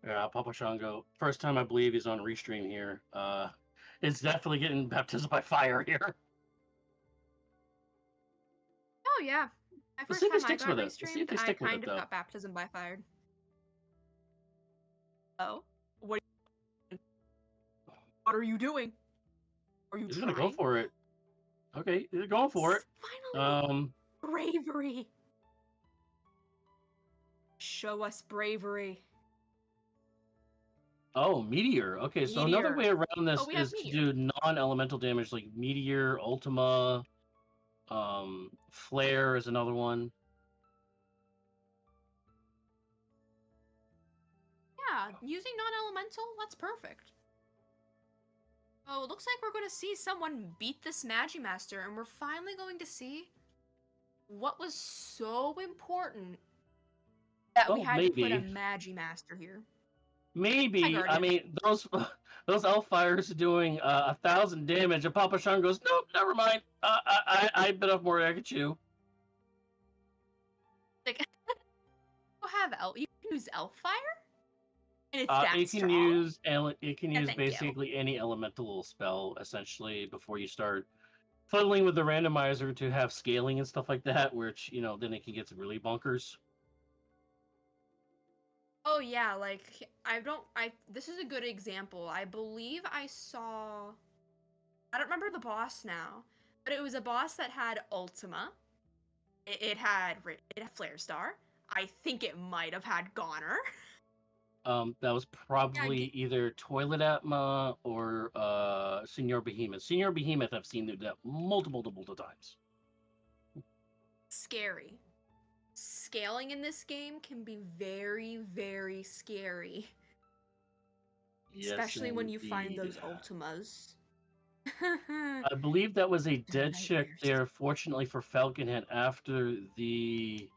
Yeah, Papa Shango. First time I believe he's on Restream here. It's definitely getting baptized by fire here. Oh yeah. My Let's first see if he time I sticks got with it. Let's see if restreamed, he I stick with kind it, of though. got baptism by fire. Oh? What are you doing? Are you He's trying? gonna go for it. Okay, he's going for it. Finally! Bravery! Show us bravery. Oh, meteor. Okay, so another way Meteor. around this We have is to meteor. do non-elemental damage like meteor, Ultima, flare is another one. Yeah, using non-elemental, that's perfect. Oh, it looks like we're going to see someone beat this Magimaster, and we're finally going to see what was so important that we had to put a Magimaster here. Maybe. I mean, those Elfires doing 1,000 damage, and Papa Shan goes, nope, never mind. I bit off more than I could chew. Like, you can use Elfire? And it's It can strong? use basically any elemental spell essentially before you start fuddling with the randomizer to have scaling and stuff like that, which then it can get really bonkers. Oh yeah, like this is a good example. I believe I don't remember the boss now, but it was a boss that had Ultima. It had Flare Star. I think it might have had Goner. That was probably either Toilet Atma or Senor Behemoth. Senor Behemoth I've seen do that multiple times. Scary. Scaling in this game can be very, very scary. Yes, especially when you find those Ultimas. I believe that was a dead chick there, fortunately for Falconhead, after the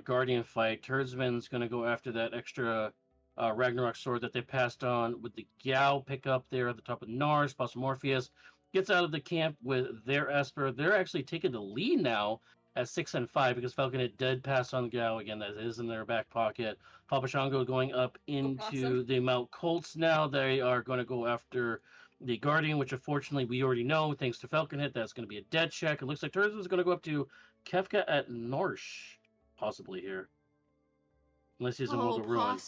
Guardian fight. Turdsman's going to go after that extra Ragnarok sword that they passed on with the Gao pickup there at the top of Nars. Morpheus gets out of the camp with their Esper. They're actually taking the lead now at 6 and 5 because Falconhead did pass on Gao again. That is in their back pocket. Papa Shango going up into the Mount Colts now. They are going to go after the Guardian, which unfortunately we already know, thanks to Falconhead, that's going to be a dead check. It looks like Turdsman's going to go up to Kefka at Norsh. Possibly here. Unless he's in World of Ruin.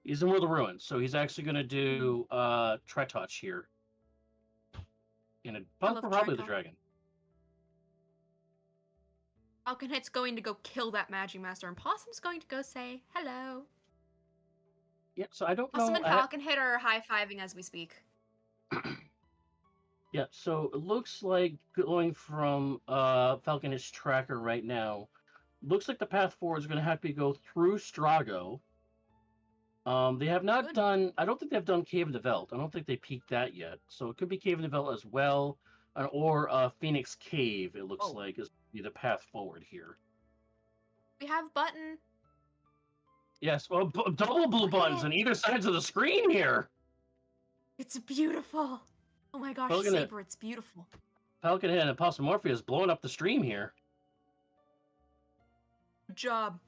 He's in World of Ruin, so he's actually going to do Tretouch here. Probably the dragon. Falconhead's going to go kill that Magimaster, and Possum's going to go say hello. Yeah, so I don't know. Possum and Falconhead are high-fiving as we speak. Yeah, so it looks like going from Falconhead's tracker right now, looks like the path forward is going to have to go through Strago. They have not done. I don't think they've done Cave of the Veld. I don't think they peaked that yet. So it could be Cave of the Veld as well, or Phoenix Cave. It looks like is be the path forward here. We have button. Yes, well, double blue buttons on either sides of the screen here. It's beautiful. Oh my gosh, Saber, it's beautiful. Falconhead and Possum Morpheus blowing up the stream here. Good job.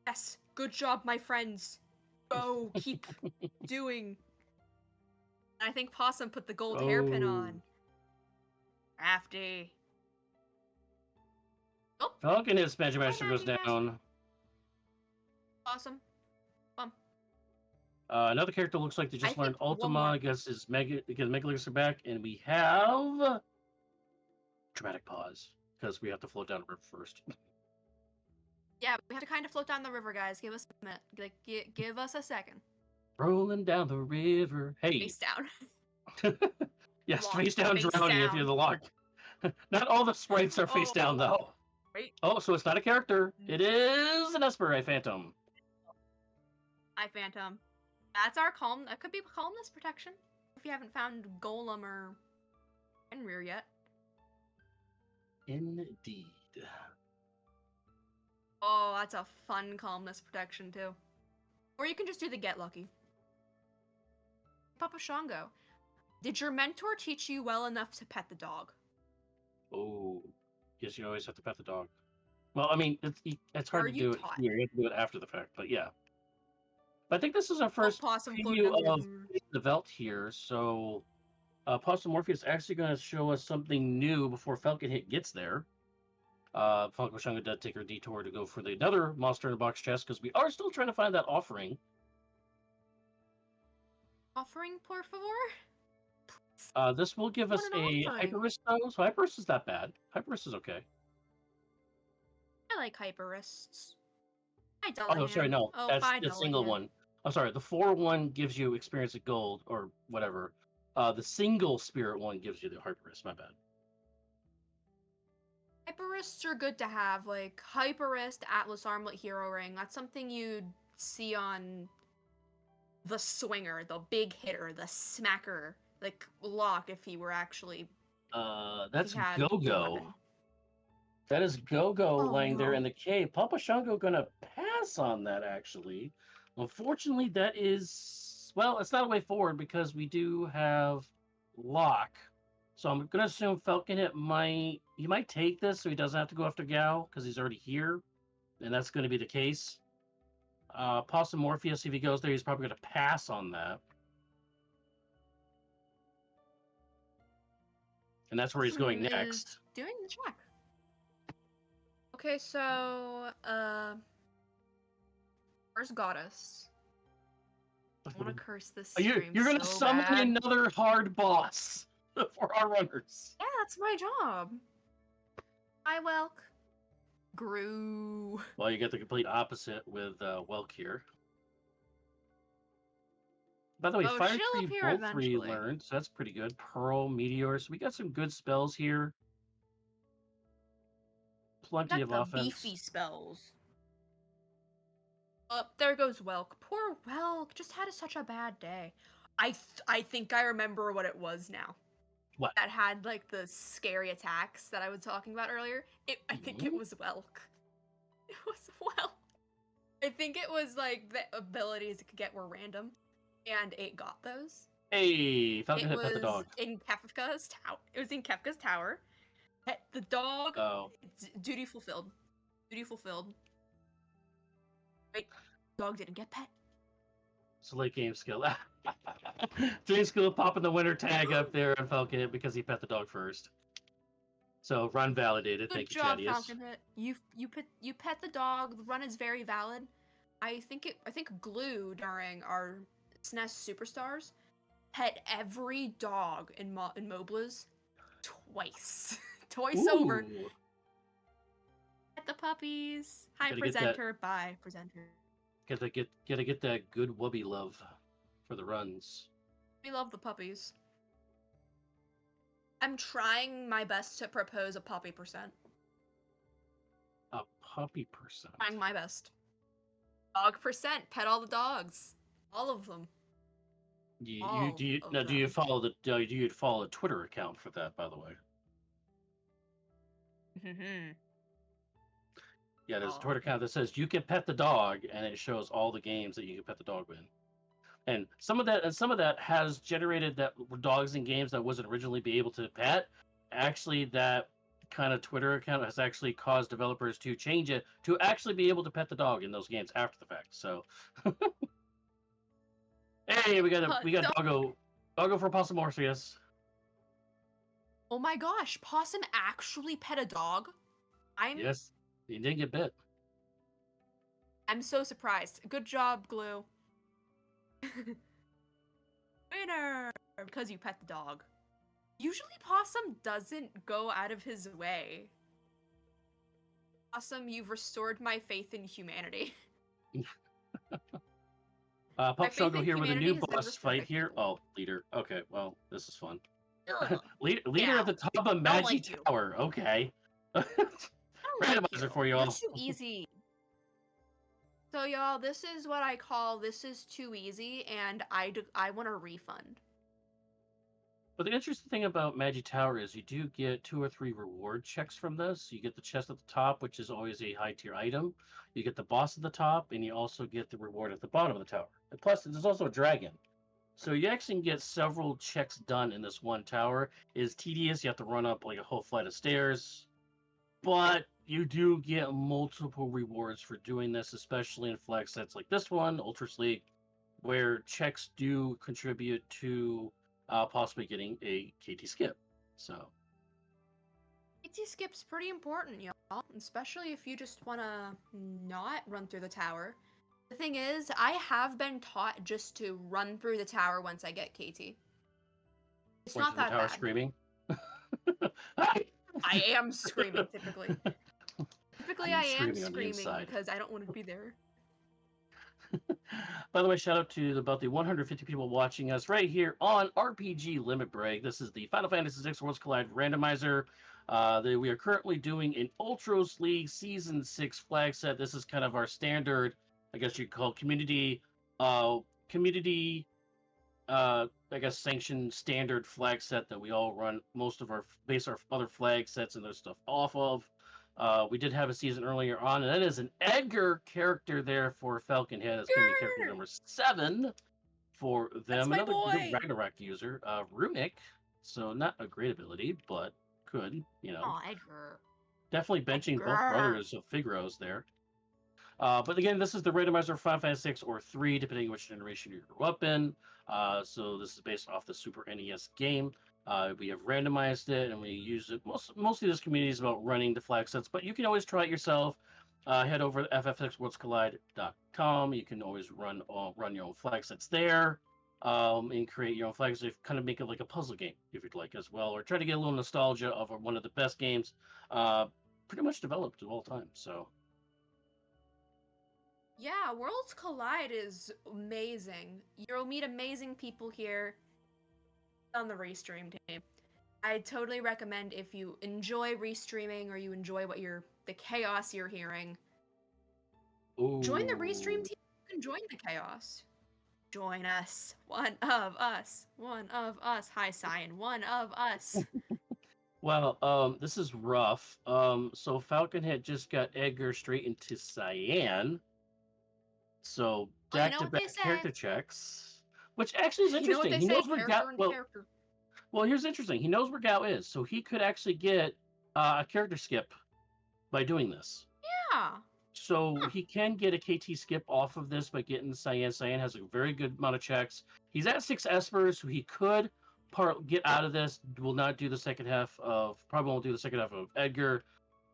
Yes, good job, my friends. Go, keep doing. I think Possum put the gold hairpin on. Crafty. Oh, Falcon hits Magic Master Hi, goes Magic Master. down. awesome. Another character looks like they just I learned think one Ultima more. against Megalix are back, and we have dramatic pause because we have to float down the river first. Yeah, we have to kind of float down the river, guys. Give us a minute. Like, give us a second. Rolling down the river. Hey. Face down. Yes, Lock, face down, face drowning if you're down. the lock. Not all the sprites are face down though. Wait. Oh, so it's not a character. It is an Esperite Phantom. Hi, Phantom. That's our calm. That could be calmness protection. If you haven't found Golem or Enrir yet. Indeed. Oh, that's a fun calmness protection too. Or you can just do the get lucky. Papa Shango, did your mentor teach you well enough to pet the dog? Oh, yes, you always have to pet the dog. Well, I mean, it's hard Are to you do it taught? here. You have to do it after the fact, but yeah. But I think this is our Oh, first possum preview floating of over. the Velt here, so Possum Morpheus is actually going to show us something new before Falcon Hit gets there. Falco Shunga did take her detour to go for another monster in a box chest because we are still trying to find that offering. Offering, por favor? This will give us What an a offering. Hyperist though, so Hyperist is not bad. Hyperist is okay. I like hyperists. Hi, Oh, no, sorry, Dullahan. no, Oh, that's bye, the single Dullahan. one. I'm sorry, the 4-1 gives you experience at gold or whatever. The single spirit one gives you the Hyperist. My bad. Hyperists are good to have, like Hyperist, Atlas Armlet, Hero Ring. That's something you'd see on the swinger, the big hitter, the smacker, like Locke if he were actually. That's he had the Go-Go. weapon. That is Go-Go Oh, laying there no. in the cave. Papa Shango gonna pass on that, actually. Unfortunately, that is... Well, it's not a way forward because we do have Locke. So I'm gonna assume Falcon Hit might... He might take this so he doesn't have to go after Gao because he's already here. And that's going to be the case. Possum Morpheus, if he goes there, he's probably gonna pass on that. And that's where he's going Is next. doing the check. Okay, so where's Goddess? I want to curse this stream. You're gonna so summon bad. another hard boss for our runners. Yeah, that's my job. Hi, Welk. Grew. Well, you get the complete opposite with Welk here. By the way, Oh, Fire she'll 3, appear Bolt 3 eventually. learned, so that's pretty good. Pearl, Meteor, so we got some good spells here. Plenty of the offense. beefy spells. Oh, there goes Welk. Poor Welk. Just had such a bad day. I think I remember what it was now. What? That had like the scary attacks that I was talking about earlier. I think it was Welk. It was Welk. I think it was like the abilities it could get were random, and it got those. Hey, Falcon Hit pet the dog. In Kefka's tower. It was in Kefka's tower. Pet the dog. Oh. Duty fulfilled. Duty fulfilled. Wait, dog didn't get pet. It's a late game skill. Dream skill popping the winner tag up there on Falcon Hit because he pet the dog first. So run validated. Good Thank you, job, Chadius. Falcon Hit. You pet the dog. The run is very valid. I think Glue during our SNES Superstars pet every dog in Moblas twice. Twice over. Pet the puppies. Hi, Gotta presenter. Bye, presenter. Gotta get that good wubby love for the runs. We love the puppies. I'm trying my best to propose a puppy percent. A puppy percent. Trying my best. Dog percent. Pet all the dogs. All of them. Do you follow the Twitter account for that, by the way? Yeah, there's a Twitter account that says you can pet the dog, and it shows all the games that you can pet the dog in. And some of that has generated that dogs in games that wasn't originally be able to pet. Actually, that kind of Twitter account has actually caused developers to change it to actually be able to pet the dog in those games after the fact. So, hey, we got Doggo for Possum Morpheus. Oh my gosh, Possum actually pet a dog? Yes, he did get bit. I'm so surprised. Good job, Glue. Winner! Because you pet the dog. Usually Possum doesn't go out of his way. Possum, you've restored my faith in humanity. Pop My faith Shungo in here with a humanity new has been boss restored, fight I here. think. Oh, leader. Okay, well, this is fun. Ugh, Leader at the out. top of Don't Magi like you. Tower. Okay. I don't like you. Randomizer for You're y'all. too easy. So y'all, this is what I call this is too easy, and I want a refund. But the interesting thing about Magi Tower is you do get 2 or 3 reward checks from this. You get the chest at the top, which is always a high tier item. You get the boss at the top, and you also get the reward at the bottom of the tower. And plus, there's also a dragon. So you actually can get several checks done in this one tower. It is tedious. You have to run up like a whole flight of stairs. But you do get multiple rewards for doing this, especially in flag sets like this one, Ultra Sleek, where checks do contribute to possibly getting a KT skip. So AT skip's pretty important, y'all, especially if you just want to not run through the tower. The thing is, I have been taught just to run through the tower once I get KT. It's went not through the that tower bad. screaming. I am screaming typically. Typically, I am Screaming on the screaming inside. because I don't want to be there. By the way, shout out to about the 150 people watching us right here on RPG Limit Break. This is the Final Fantasy VI Worlds Collide randomizer. We are currently doing an Ultros League Season 6 flag set. This is kind of our standard, I guess you'd call community I guess sanctioned standard flag set that we all run most of our base our other flag sets and their stuff off of. We did have a season earlier on, and that is an Edgar character there for Falcon Head. It's going to be character number 7 for That's them. my Another good boy. Ragnarok user, Runic. So not a great ability, but could, Oh, Edgar. definitely benching both Edgar. brothers of Figueroas there. But again, this is the randomizer 5, 5, 6, or 3, depending on which generation you grew up in. So this is based off the Super NES game. We have randomized it, and we use it. Mostly this community is about running the flag sets, but you can always try it yourself. Head over to ffxworldscollide.com. You can always run your own flag sets there, and create your own flags. So kind of make it like a puzzle game, if you'd like, as well, or try to get a little nostalgia of one of the best games, pretty much developed of all time. So. Yeah, Worlds Collide is amazing. You'll meet amazing people here on the restream team. I totally recommend if you enjoy restreaming or you enjoy the chaos you're hearing. Join the restream team. You can join the chaos. Join us. One of us. One of us. Hi, Cyan. One of us. Well, this is rough. So Falcon had just got Edgar straight into Cyan. So Well, you know what they back-to-back say. character checks, which actually is You know what interesting. they He say, knows where Gao. character and character. Well, here's interesting. He knows where Gao is, so he could actually get a character skip by doing this. Yeah. So he can get a KT skip off of this by getting Cyan. Cyan has a very good amount of checks. He's at 6 Espers, so he could get out of this. Will not do the second half of. Probably won't do the second half of Edgar.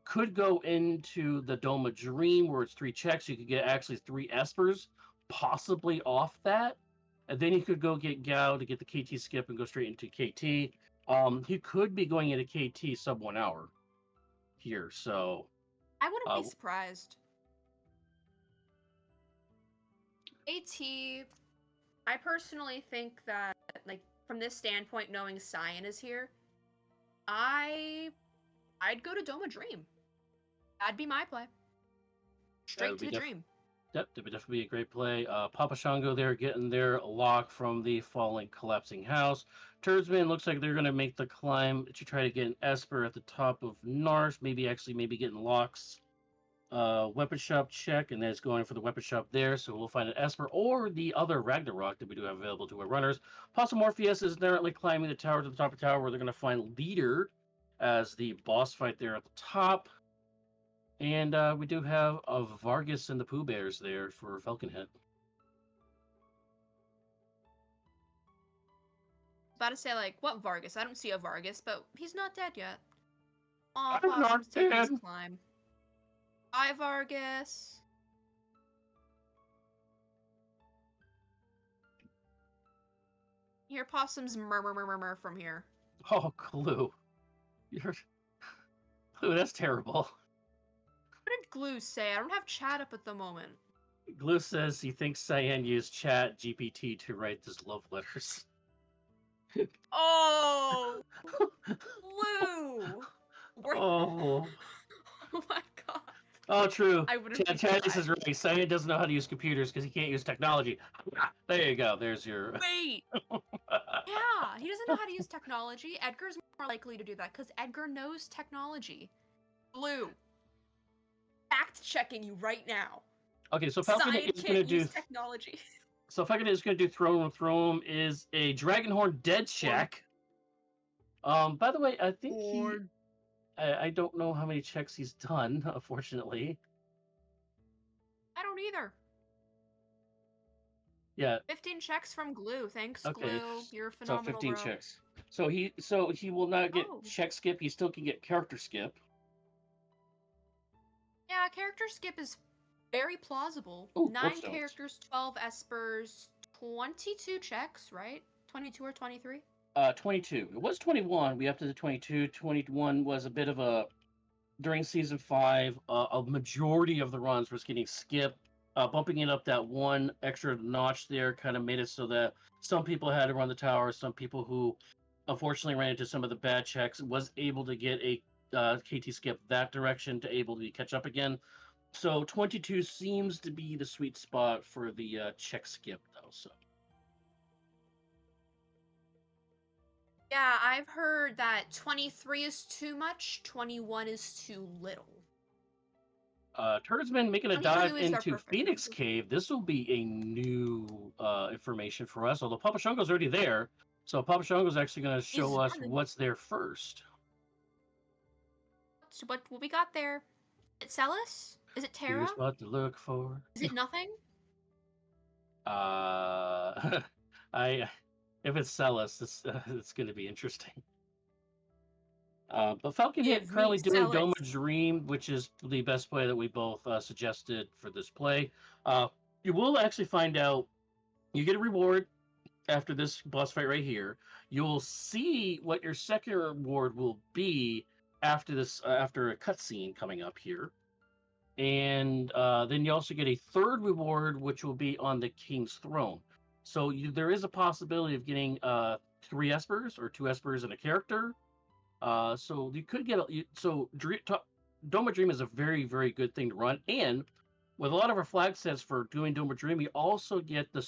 Could go into the Dome of Dream where it's 3 checks. You could get actually 3 Espers, possibly off that. And then you could go get Gao to get the KT skip and go straight into KT. He could be going into KT sub 1 hour here. So I wouldn't be surprised. AT, I personally think that, like, from this standpoint, knowing Cyan is here, I'd go to Doma Dream. That'd be my play. Straight to the dream. Yep, that would definitely be a great play. Papa Shango there getting their lock from the falling, collapsing house. Turdsman looks like they're going to make the climb to try to get an Esper at the top of Nars. Maybe getting locks. Weapon shop check, and that's going for the weapon shop there. So we'll find an Esper or the other Ragnarok that we do have available to our runners. Possum Morpheus is currently climbing the tower to the top of the tower where they're going to find Leader as the boss fight there at the top. And we do have a Vargas and the Pooh Bears there for Falcon Head. about to say, like, what Vargas? I don't see a Vargas, but he's not dead yet. Aw, I'm not Possum's taking his dead. climb. Bye, Vargas. Hear Possum's murmur from here. Oh, Glue. You're... Glue, that's terrible. What did Glue say? I don't have chat up at the moment. Glue says he thinks Cyan used Chat GPT to write his love letters. Oh, Glue. Oh. Oh my god. Oh, true. I wouldn't be Chad is surprised. right. Cyan doesn't know how to use computers because he can't use technology. There you go. There's your. Wait. Yeah, he doesn't know how to use technology. Edgar's more likely to do that because Edgar knows technology. Blue. Fact checking you right now. Okay, so Falcon Cyan is going to can't do. use technology. So Falcon is going to do Throne Room. Throne Room is a Dragonhorn Dead Shack. By the way, I think he. I don't know how many checks he's done, unfortunately. I don't either. Yeah. 15 checks from Glue. Thanks, Okay. Glue. You're So phenomenal, 15 bro. checks. So he will not get Oh. check skip. He still can get character skip. Yeah, character skip is very plausible. Ooh, 9 warp stones. characters, 12 espers, 22 checks, right? 22 or 23? 22. It was 21. We upped to the 22. 21 was a bit of a during season 5. A majority of the runs was getting skipped. Bumping it up that one extra notch there kind of made it so that some people had to run the tower. Some people who unfortunately ran into some of the bad checks was able to get a KT skip that direction to able to catch up again. So 22 seems to be the sweet spot for the check skip though. So. Yeah, I've heard that 23 is too much, 21 is too little. Turdsman making a 22 dive is their into perfect Phoenix number. Cave. This will be a new information for us, although Papa Shango's already there. So Papa Shango's actually going to show He's us running. what's there first. So what we got there? Is it Celis? Is it Terra? Here's what to look for. Is it nothing? I if it's Celis, it's going to be interesting. But Falcon Hit Give currently me doing Celis. Doma Dream, which is the best play that we both suggested for this play. You will actually find out. You get a reward after this boss fight right here. You'll see what your second reward will be after this, after a cutscene coming up here, and then you also get a third reward, which will be on the King's Throne. So there is a possibility of getting 3 espers or 2 espers and a character. So you could get Doma Dream is a very, very good thing to run, and with a lot of our flag sets for doing Doma Dream, you also get the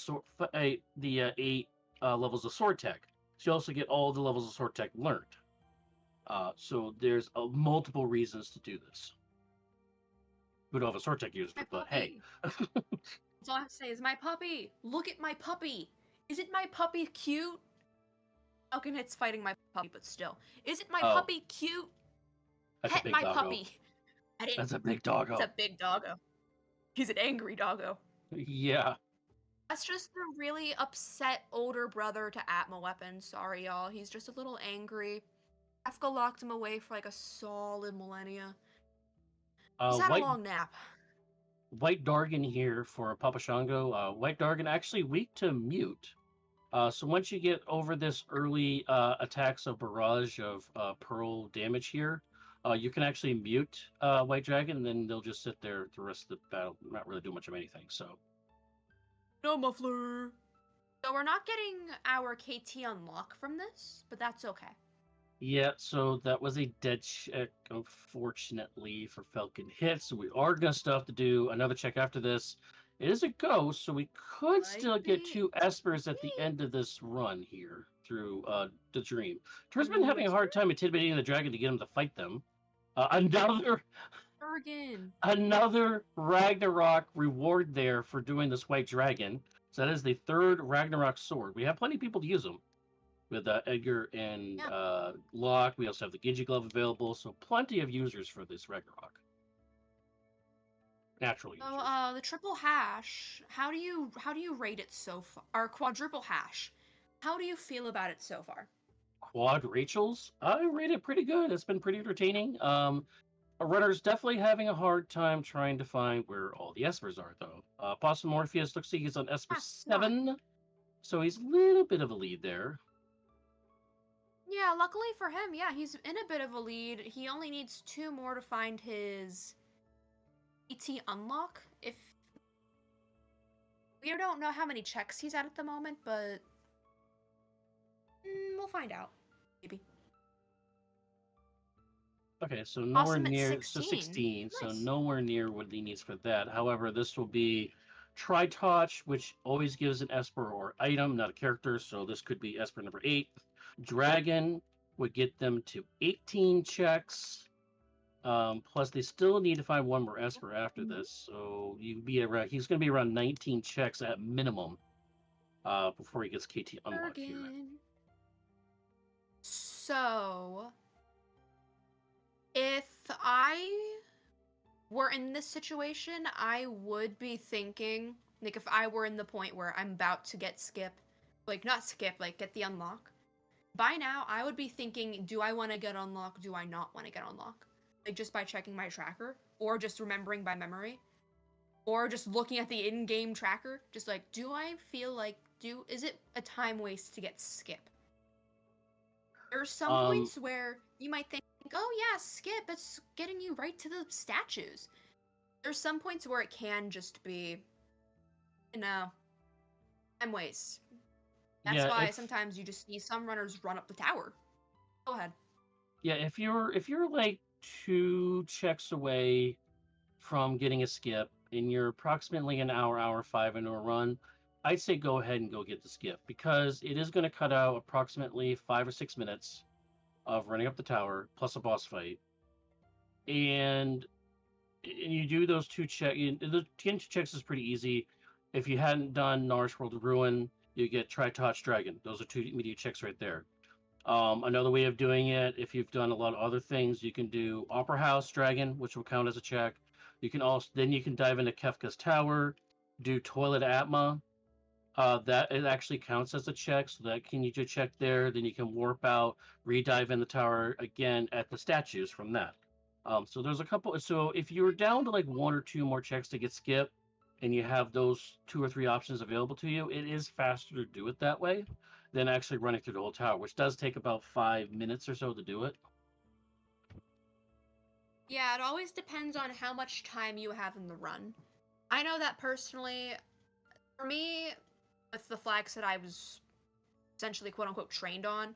8 levels of sword tech. So you also get all the levels of sword tech learned. So there's multiple reasons to do this. We don't have a sword tech user, but hey. That's all I have to say is my puppy. Look at my puppy. Isn't my puppy cute? Falcon Hit's fighting my puppy, but still. Isn't my puppy cute? That's Pet a big my doggo. puppy. That's a big doggo. It's a big doggo. He's an angry doggo. Yeah. That's just the really upset older brother to Atma Weapon. Sorry, y'all. He's just a little angry. Kefka locked him away for like a solid millennia. He's had a long nap. White Dargon here for Papa Shango. White Dargon actually weak to mute. So once you get over this early attacks of barrage of pearl damage here, you can actually mute White Dragon, and then they'll just sit there the rest of the battle, not really do much of anything. So. No muffler. So we're not getting our KT unlock from this, but that's okay. Yeah, so that was a dead check, unfortunately, for Falcon Hit. So we are going to still have to do another check after this. It is a ghost, so we could still get 2 espers at the end of this run here through the dream. Tur's been having a hard time intimidating the dragon to get him to fight them. Another Ragnarok reward there for doing this white dragon. So that is the 3rd Ragnarok sword. We have plenty of people to use them. With Edgar and Locke, we also have the Gigi glove available, so plenty of users for this Ragnarok. Natural users. So the triple hash, how do you rate it so far? Or quadruple hash, How do you feel about it so far? Quad Rachels, I rate it pretty good. It's been pretty entertaining. A runner's definitely having a hard time trying to find where all the espers are, though. Boston Morpheus looks like he's on Esper That's not. 7, so he's a little bit of a lead there. Yeah, luckily for him, yeah, he's in a bit of a lead. He only needs 2 more to find his ET unlock. If we don't know how many checks he's at the moment, but we'll find out. Maybe. Okay, so nowhere Awesome at near, so 16. 16, so Nice. nowhere near what he needs for that. However, this will be Tri-Touch, which always gives an Esper or item, not a character, so this could be Esper number 8. Dragon would get them to 18 checks. Plus, they still need to find one more Esper after this, so he's going to be around 19 checks at minimum before he gets KT unlocked here. So, if I were in this situation, I would be thinking, like, if I were in the point where I'm about to get skip, like, not skip, like, get the unlock, by now, I would be thinking, do I want to get unlock? Do I not want to get unlock? Like, just by checking my tracker, or just remembering by memory, or just looking at the in-game tracker, just like, do I feel like, is it a time waste to get skip? There are some points where you might think, oh yeah, skip, it's getting you right to the statues. There's some points where it can just be, time waste. That's why sometimes you just see some runners run up the tower. Go ahead. Yeah, if you're like 2 checks away from getting a skip and you're approximately an hour 5 into a run, I'd say go ahead and go get the skip, because it is going to cut out approximately 5 or 6 minutes of running up the tower plus a boss fight. And you do those 2 checks. The 2 checks is pretty easy. If you hadn't done Nourish World of Ruin, you get Tri-Touch Dragon. Those are 2 immediate checks right there. Another way of doing it, if you've done a lot of other things, you can do Opera House Dragon, which will count as a check. You can you can dive into Kefka's Tower, do Toilet Atma. That it actually counts as a check, so that can you do a check there. Then you can warp out, re-dive in the tower again at the statues from that. So there's a couple. So if you're down to like 1 or 2 more checks to get skip, and you have those 2 or 3 options available to you, it is faster to do it that way than actually running through the whole tower, which does take about 5 minutes or so to do it. Yeah, it always depends on how much time you have in the run. I know that personally, for me, with the flags that I was essentially quote-unquote trained on,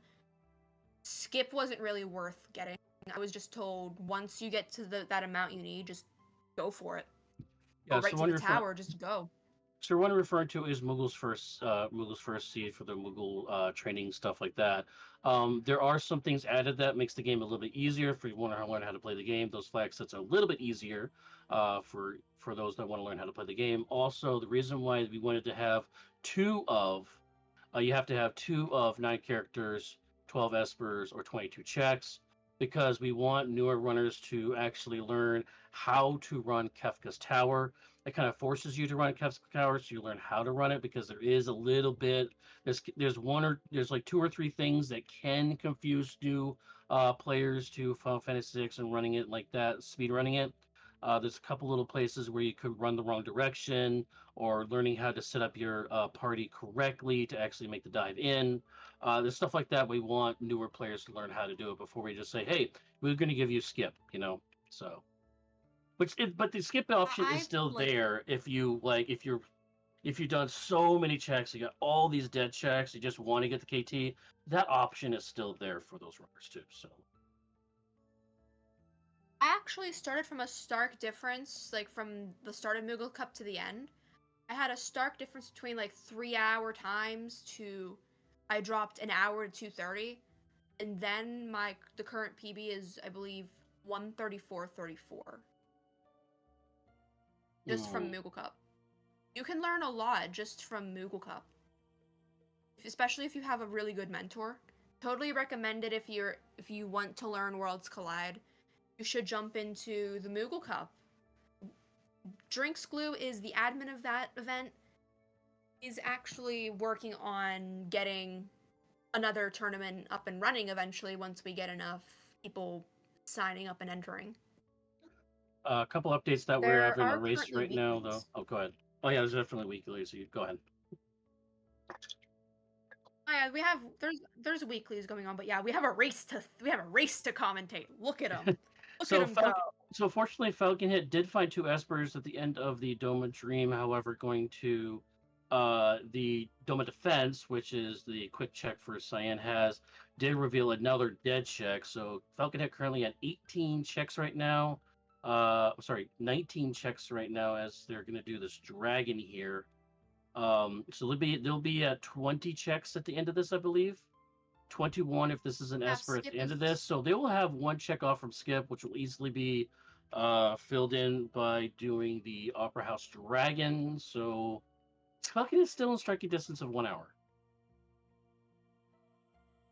skip wasn't really worth getting. I was just told, once you get to that amount you need, just go for it. Yeah, go right to the tower, just go. So one referred to is Mughul's first seed for the Mughal training, stuff like that. There are some things added that makes the game a little bit easier if you want to learn how to play the game. Those flag sets are a little bit easier for those that want to learn how to play the game. Also, the reason why we wanted to have you have to have 2 of 9 characters, 12 espers, or 22 checks, because we want newer runners to actually learn how to run Kefka's Tower. It kind of forces you to run Kefka's Tower, so you learn how to run it, because there is a little bit. There's like 2 or 3 things that can confuse new players to Final Fantasy VI and running it like that, speed running it. There's a couple little places where you could run the wrong direction, or learning how to set up your party correctly to actually make the dive in. There's stuff like that. We want newer players to learn how to do it before we just say, "Hey, we're going to give you skip," So, but the skip option is still there if you've done so many checks, you got all these dead checks, you just want to get the KT. That option is still there for those runners too. So. I actually started from a stark difference, like from the start of Moogle Cup to the end. I had a stark difference between like 3-hour times to I dropped an hour to 2:30, and then the current PB is, I believe, 1:34:34. Just from Moogle Cup. You can learn a lot just from Moogle Cup, especially if you have a really good mentor. Totally recommend it if you want to learn Worlds Collide. You should jump into the Moogle Cup. Drinks Glue is the admin of that event. He's actually working on getting another tournament up and running eventually once we get enough people signing up and entering. A couple updates that we're There having a are race currently right now, though. weeklies. Oh, go ahead. Oh, yeah, there's definitely weeklies. So you go ahead. Oh, yeah, we have there's weeklies going on, but yeah, we have a race to commentate. Look at them. Look at them go. So fortunately, Falcon Hit did find 2 Espers at the end of the Doma Dream. However, going to the Doma Defense, which is the quick check for Cyan, did reveal another dead check. So Falcon Hit currently at 18 checks right now. Sorry, 19 checks right now as they're going to do this dragon here. So there'll be 20 checks at the end of this, I believe. 21 if this is an Esper at the end of this. So they will have 1 check off from Skip, which will easily be filled in by doing the Opera House Dragon. So Falcon is still in striking distance of 1 hour.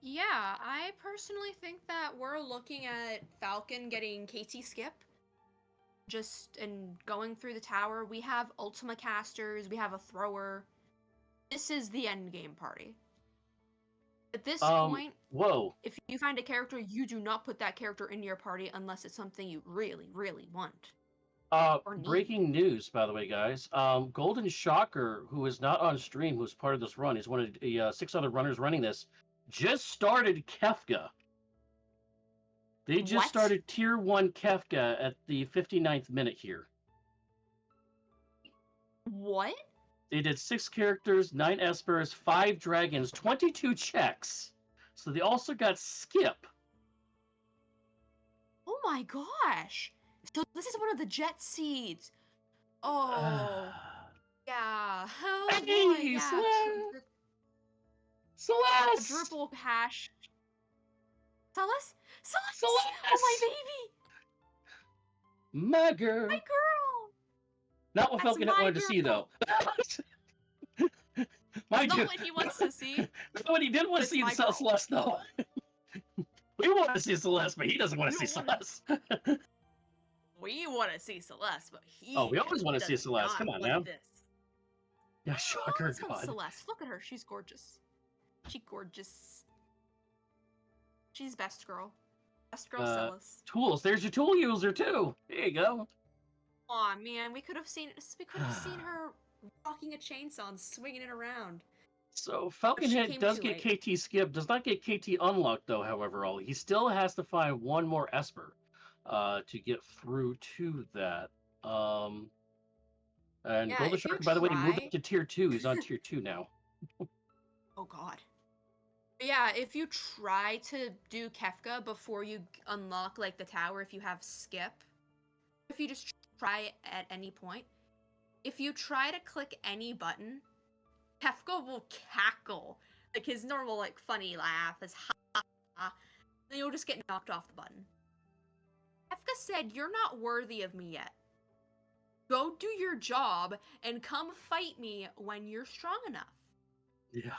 Yeah, I personally think that we're looking at Falcon getting KT Skip. And going through the tower. We have Ultima casters, we have a thrower. This is the end game party. At this point, if you find a character, you do not put that character in your party unless it's something you really, really want. Breaking news, by the way, guys. Golden Shocker, who is not on stream, who's part of this run, is one of the 6 other runners running this, just started Kefka. They just started Tier 1 Kefka at the 59th minute here. What? They did 6 characters, 9 Espers, 5 dragons, 22 checks. So they also got Skip. Oh my gosh! So this is one of the Jet Seeds. Oh. Yeah. Oh hey, boy, yeah. Celeste! Quadruple hash. Celeste? Oh my baby! My girl! My girl! Not what Falcon wanted to see, though. That's not what he wants to see. That's what he did want to see Celeste, though. We want to see Celeste, but he doesn't want to see Celeste. We want to see Celeste, but he. Oh, we always want to see Celeste. Come on now. This. Yeah, Shocker, God. Celeste, look at her. She's gorgeous. She's gorgeous. She's best girl. Best girl Celeste. Tools. There's your tool user too. There you go. Aw, man, we could have seen her rocking a chainsaw and swinging it around. So Falcon Hit does get KT Skip, does not get KT unlocked though. However, he still has to find 1 more Esper to get through to that. And yeah, Golden Shark, by the way, moved up to Tier 2. He's on Tier 2 now. Oh God. Yeah, if you try to do Kefka before you unlock like the tower, if you have Skip, if you just try it at any point, if you try to click any button, Kefka will cackle. Like his normal like funny laugh is ha ha ha. Then you'll just get knocked off the button. Kefka said, "You're not worthy of me yet. Go do your job and come fight me when you're strong enough." Yeah.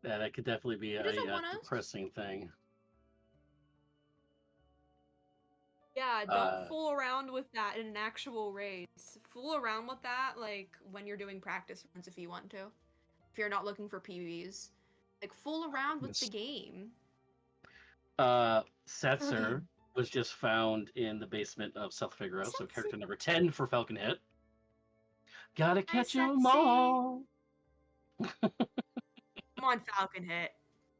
Yeah, that could definitely be a depressing thing. Yeah, don't fool around with that in an actual race. Fool around with that, like, when you're doing practice runs if you want to. If you're not looking for PvEs. Like, fool around with the game. Setzer was just found in the basement of South Figaro, so character number 10 for Falcon Hit. Gotta catch 'em all! Come on, Falcon Hit.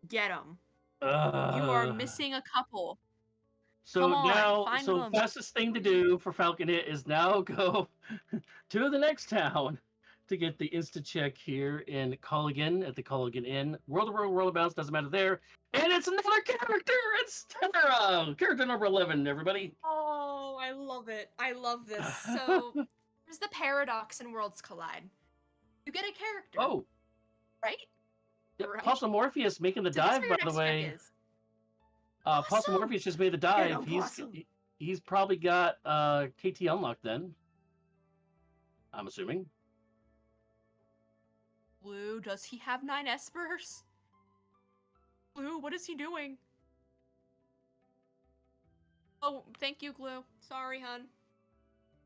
Get them. You are missing a couple. So the fastest thing to do for Falcon Hit is now go to the next town to get the instant check here in Colligan at the Colligan Inn. World of Bounce, doesn't matter there. And it's another character! It's Terra! Character number 11, everybody. Oh, I love it. I love this. So, there's the paradox in Worlds Collide. You get a character. Oh. Right? Yep, right. Possum Morpheus making the dive, by the way. Possum Morpheus just made the dive. He's probably got KT unlocked then. I'm assuming. Blue, does he have 9 Espers? Glue, what is he doing? Oh, thank you, Glue. Sorry, hun.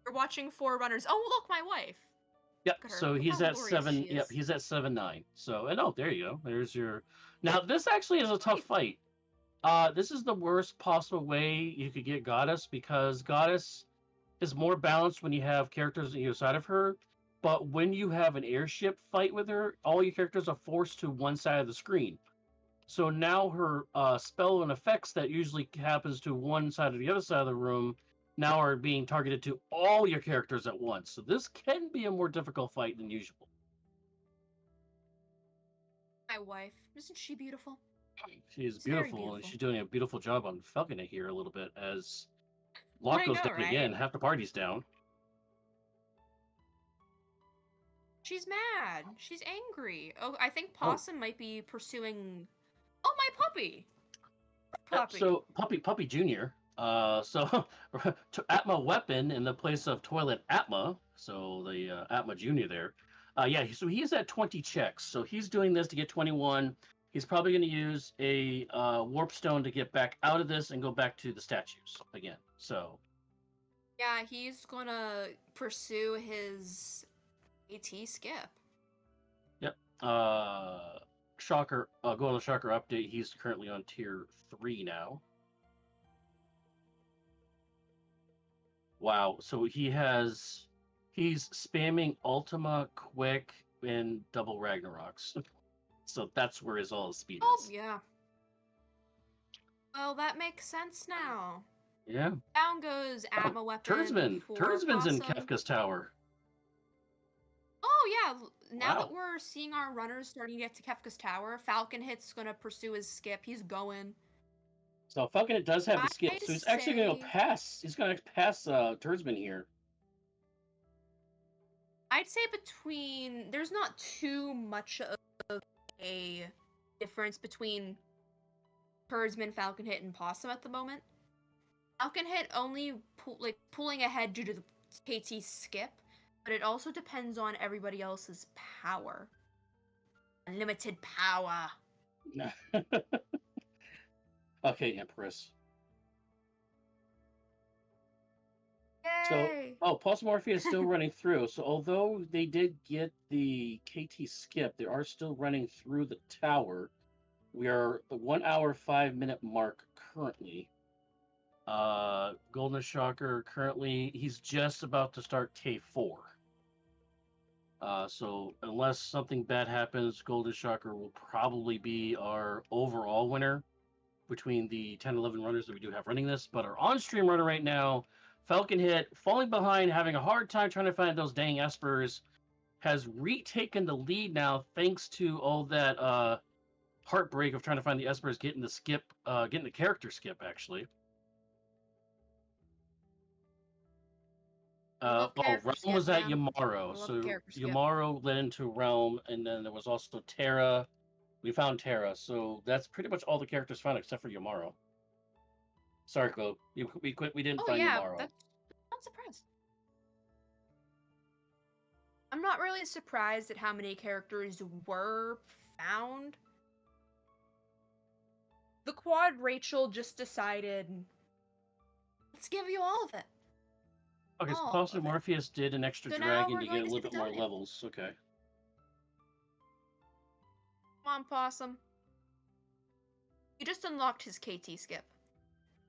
We're watching 4 runners. Oh, look, my wife. Yep. Look at her. So Look he's how at glorious 7. she Yep, is. he's at 7-9. So and oh, there you go. There's your. Now this actually is a tough Nice. fight. This is the worst possible way you could get Goddess because Goddess is more balanced when you have characters on either side of her. But when you have an airship fight with her, all your characters are forced to one side of the screen. So now her spell and effects that usually happens to one side or the other side of the room now are being targeted to all your characters at once. So this can be a more difficult fight than usual. My wife. Isn't she beautiful? She is She's very beautiful, and beautiful. she's doing a beautiful job on Falcon it here a little bit as I lock goes know, down right? again. Half the party's down. She's mad. She's angry. Oh, I think Oh, Possum might be pursuing. Oh, my puppy. Puppy. so Puppy Junior. So to Atma weapon in the place of Toilet Atma. So the Atma Junior there. Yeah, so he's at 20 checks. So he's doing this to get 21. He's probably going to use a warp stone to get back out of this and go back to the statues again. So Yeah, he's gonna pursue his AT skip. yep. Shocker. Golden Shocker update. He's currently on tier 3 now. Wow. So he's spamming Ultima, Quick, and double Ragnaroks. So that's where all his speed Oh, is. yeah. Well, that makes sense now. Yeah. Down goes Atma weapon Turdsman. for Turdsman's in Possum. Kefka's tower. Oh, yeah. Now that Wow. we're seeing our runners starting to get to Kefka's tower, Falcon Hit's gonna pursue his skip. He's going. So Falcon does have the skip. I'd So he's actually going to say- pass. He's going to pass Turdsman here. I'd say between there's not too much of a difference between Herdsman, Falcon Hit, and Possum at the moment. Falcon Hit only pulling ahead due to the KT skip, but it also depends on everybody else's power. Unlimited power. Okay, Empress. Yay! So, Pulse Morphia is still running through. So, although they did get the KT skip, they are still running through the tower. We are the 1 hour 5 minute mark currently. Golden Shocker currently he's just about to start K4. So unless something bad happens, Golden Shocker will probably be our overall winner between the 10, 11 runners that we do have running this. But our on-stream runner right now, Falcon Hit, falling behind, having a hard time trying to find those dang espers, has retaken the lead now thanks to all that heartbreak of trying to find the espers, getting the skip, getting the character skip actually. Realm was at Yamaro, so Yamaro led into Realm, and then there was also Terra. We found Terra, so that's pretty much all the characters found except for Yamaro. Sorry, Chloe. We didn't find Yamaro. I'm not surprised. I'm not really surprised at how many characters were found. The Quad Rachel just decided, let's give you all of it. Okay, so possibly Morpheus did an extra dragon to get a little bit more levels. Okay. Come on, Possum. He just unlocked his KT skip.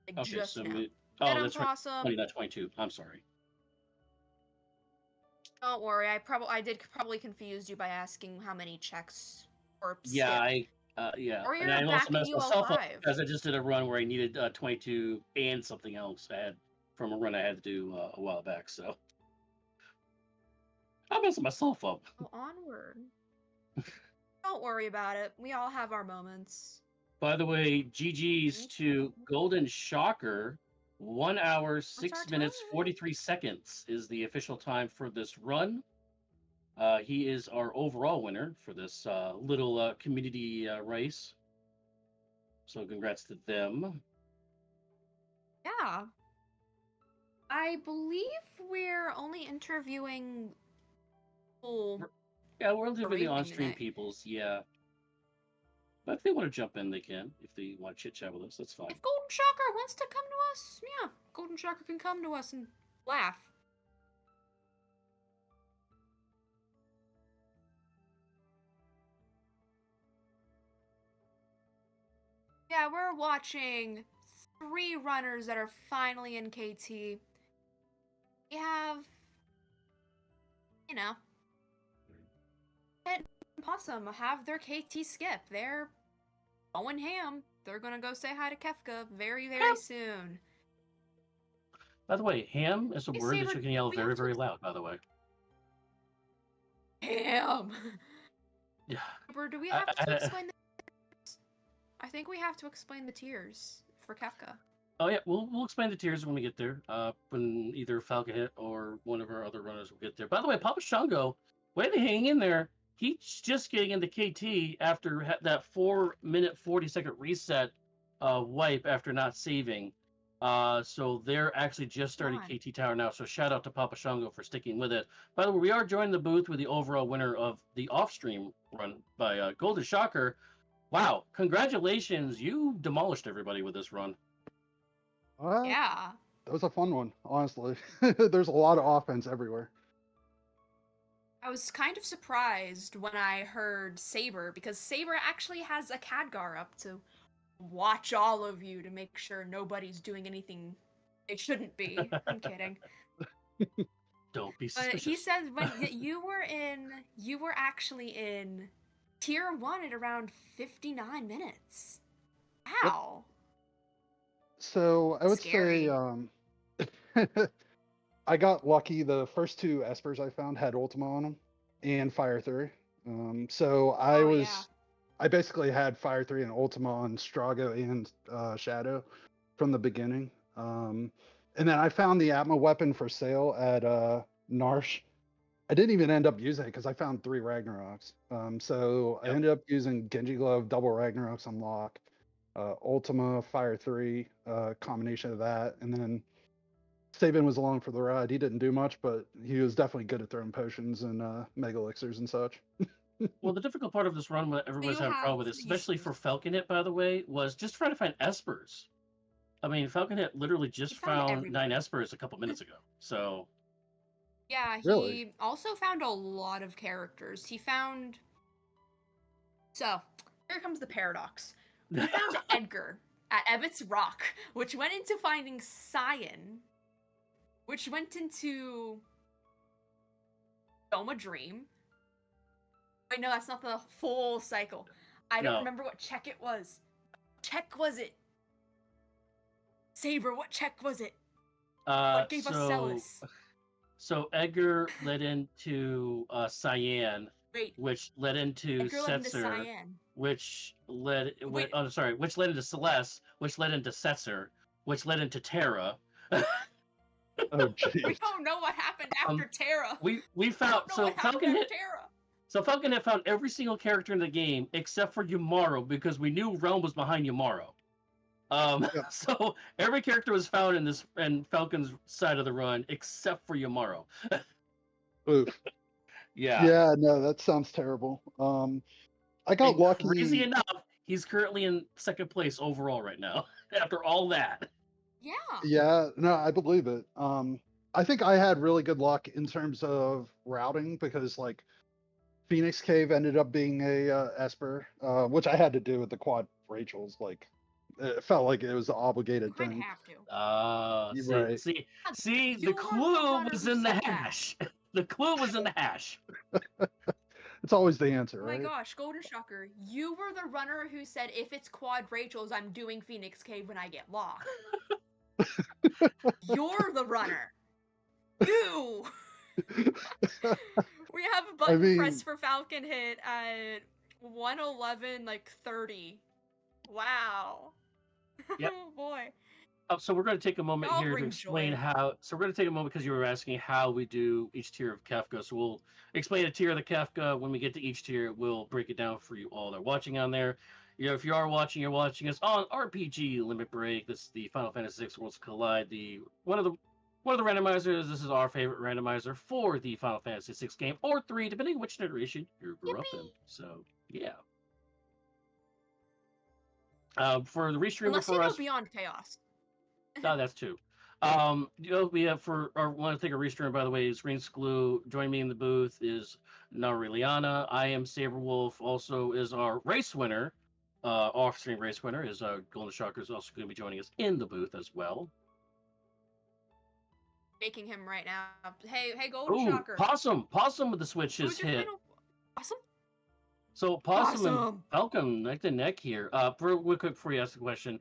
Like okay, just so now. that's Possum. right. 20, not 22. I'm sorry. Don't worry, I did probably confuse you by asking how many checks or Yeah, skip. yeah. Or and I you're also back in messed myself up UL5. because I just did a run where I needed 22 and something else I had from a run I had to do a while back. So I messed myself up. Oh, onward. Don't worry about it. We all have our moments. By the way, GG's to Golden Shocker. 1 hour, 6 minutes, 43 seconds is the official time for this run. He is our overall winner for this little community race. So congrats to them. Yeah. I believe we're only interviewing people. Yeah, we're interviewing the on-stream peoples, yeah. But if they want to jump in, they can. If they want to chit-chat with us, that's fine. If Golden Shocker wants to come to us, yeah, Golden Shocker can come to us and laugh. Yeah, we're watching 3 runners that are finally in KT. We have, you know, Pit and Possum have their KT skip. They're going ham. They're gonna go say hi to Kefka very, very soon. By the way, ham is a Hey, word that Saber, you can yell we very, have to very loud, by the way. ham. Yeah. Saber, do we have to explain the tiers? I think we have to explain the tiers for Kefka. Oh yeah, we'll explain the tiers when we get there. When either Falcon Hit or one of our other runners will get there. By the way, Papa Shango, way to hang in there. He's just getting into KT after that 4-minute 40-second reset wipe after not saving. So they're actually just starting KT Tower now. So shout out to Papa Shango for sticking with it. By the way, we are joining the booth with the overall winner of the off-stream run by Golden Shocker. Wow, congratulations! You demolished everybody with this run. Yeah. That was a fun one, honestly. There's a lot of offense everywhere. I was kind of surprised when I heard Saber, because Saber actually has a Khadgar up to watch all of you to make sure nobody's doing anything they shouldn't be. I'm kidding. Don't be But suspicious. he says when you were actually in tier 1 at around 59 minutes. Wow. So I would Scary. say I got lucky. The first 2 espers I found had Ultima on them and Fire 3. So I basically had Fire 3 and Ultima on Strago and Shadow from the beginning. And then I found the Atma weapon for sale at Narsh. I didn't even end up using it because I found 3 Ragnaroks. So I ended up using Genji Glove, double Ragnaroks unlock, Ultima, Fire 3, combination of that. And then Saban was along for the ride. He didn't do much, but he was definitely good at throwing potions and mega elixirs and such. Well, the difficult part of this run, what everybody's having a problem with, especially for Falcon Hit, by the way, was just trying to find espers. I mean, Falcon Hit literally just found 9 espers a couple minutes ago. So yeah, he Really? also found a lot of characters. He found. So, here comes the paradox. He found Edgar at Ebbets Rock, which went into finding Cyan, which went into Doma Dream. Wait, no, that's not the full cycle. I don't remember what check it was. What check was it? Saber, what check was it? What gave us Celis? So Edgar led into Cyan, which led into Setzer, which led which led into Celeste, which led into Setzer, which led into Terra. Oh, jeez. We don't know what happened after Terra. We found Falcon Hit. So Falcon Hit found every single character in the game except for Yumaro because we knew Realm was behind Yumaro. So every character was found in Falcon's side of the run except for Yumaro. Oof. Yeah, no, that sounds terrible. I got lucky. Crazy enough, he's currently in 2nd place overall right now after all that. Yeah. Yeah, no, I believe it. I think I had really good luck in terms of routing because like Phoenix Cave ended up being a Esper, which I had to do with the quad Rachel's. Like it felt like it was an obligated thing. Have to. Right. See, the clue was in the hash. The clue was in the hash. It's always the answer, right? Oh my gosh, Golden Shocker, you were the runner who said if it's quad Rachel's, I'm doing Phoenix Cave when I get locked. You're the runner. You. We have a button press for Falcon Hit at 1:11, like 30. Wow. Yep. Oh boy. So we're going to take a moment here to explain how. So we're going to take a moment because you were asking how we do each tier of Kefka. So we'll explain a tier of the Kefka. When we get to each tier, we'll break it down for you all that are watching on there. You know, if you are watching, you're watching us on RPG Limit Break. This is the Final Fantasy VI Worlds Collide. One of the randomizers. This is our favorite randomizer for the Final Fantasy VI game, or 3, depending on which generation you grew up in. So yeah. For the restreamer Unless for you know us, Beyond Chaos. No, that's 2. We have for our want to take a restream, by the way, is Green Glue. Join me in the booth is Nariliana. I am Saberwolf. Also is our race winner off-stream race winner is Golden Shocker is also going to be joining us in the booth as well. Making him right now. Hey, Golden Ooh, Shocker. Possum with the switch Who's is your hit. final? Awesome. So Possum and Falcon neck to neck here. Real quick before you ask the question.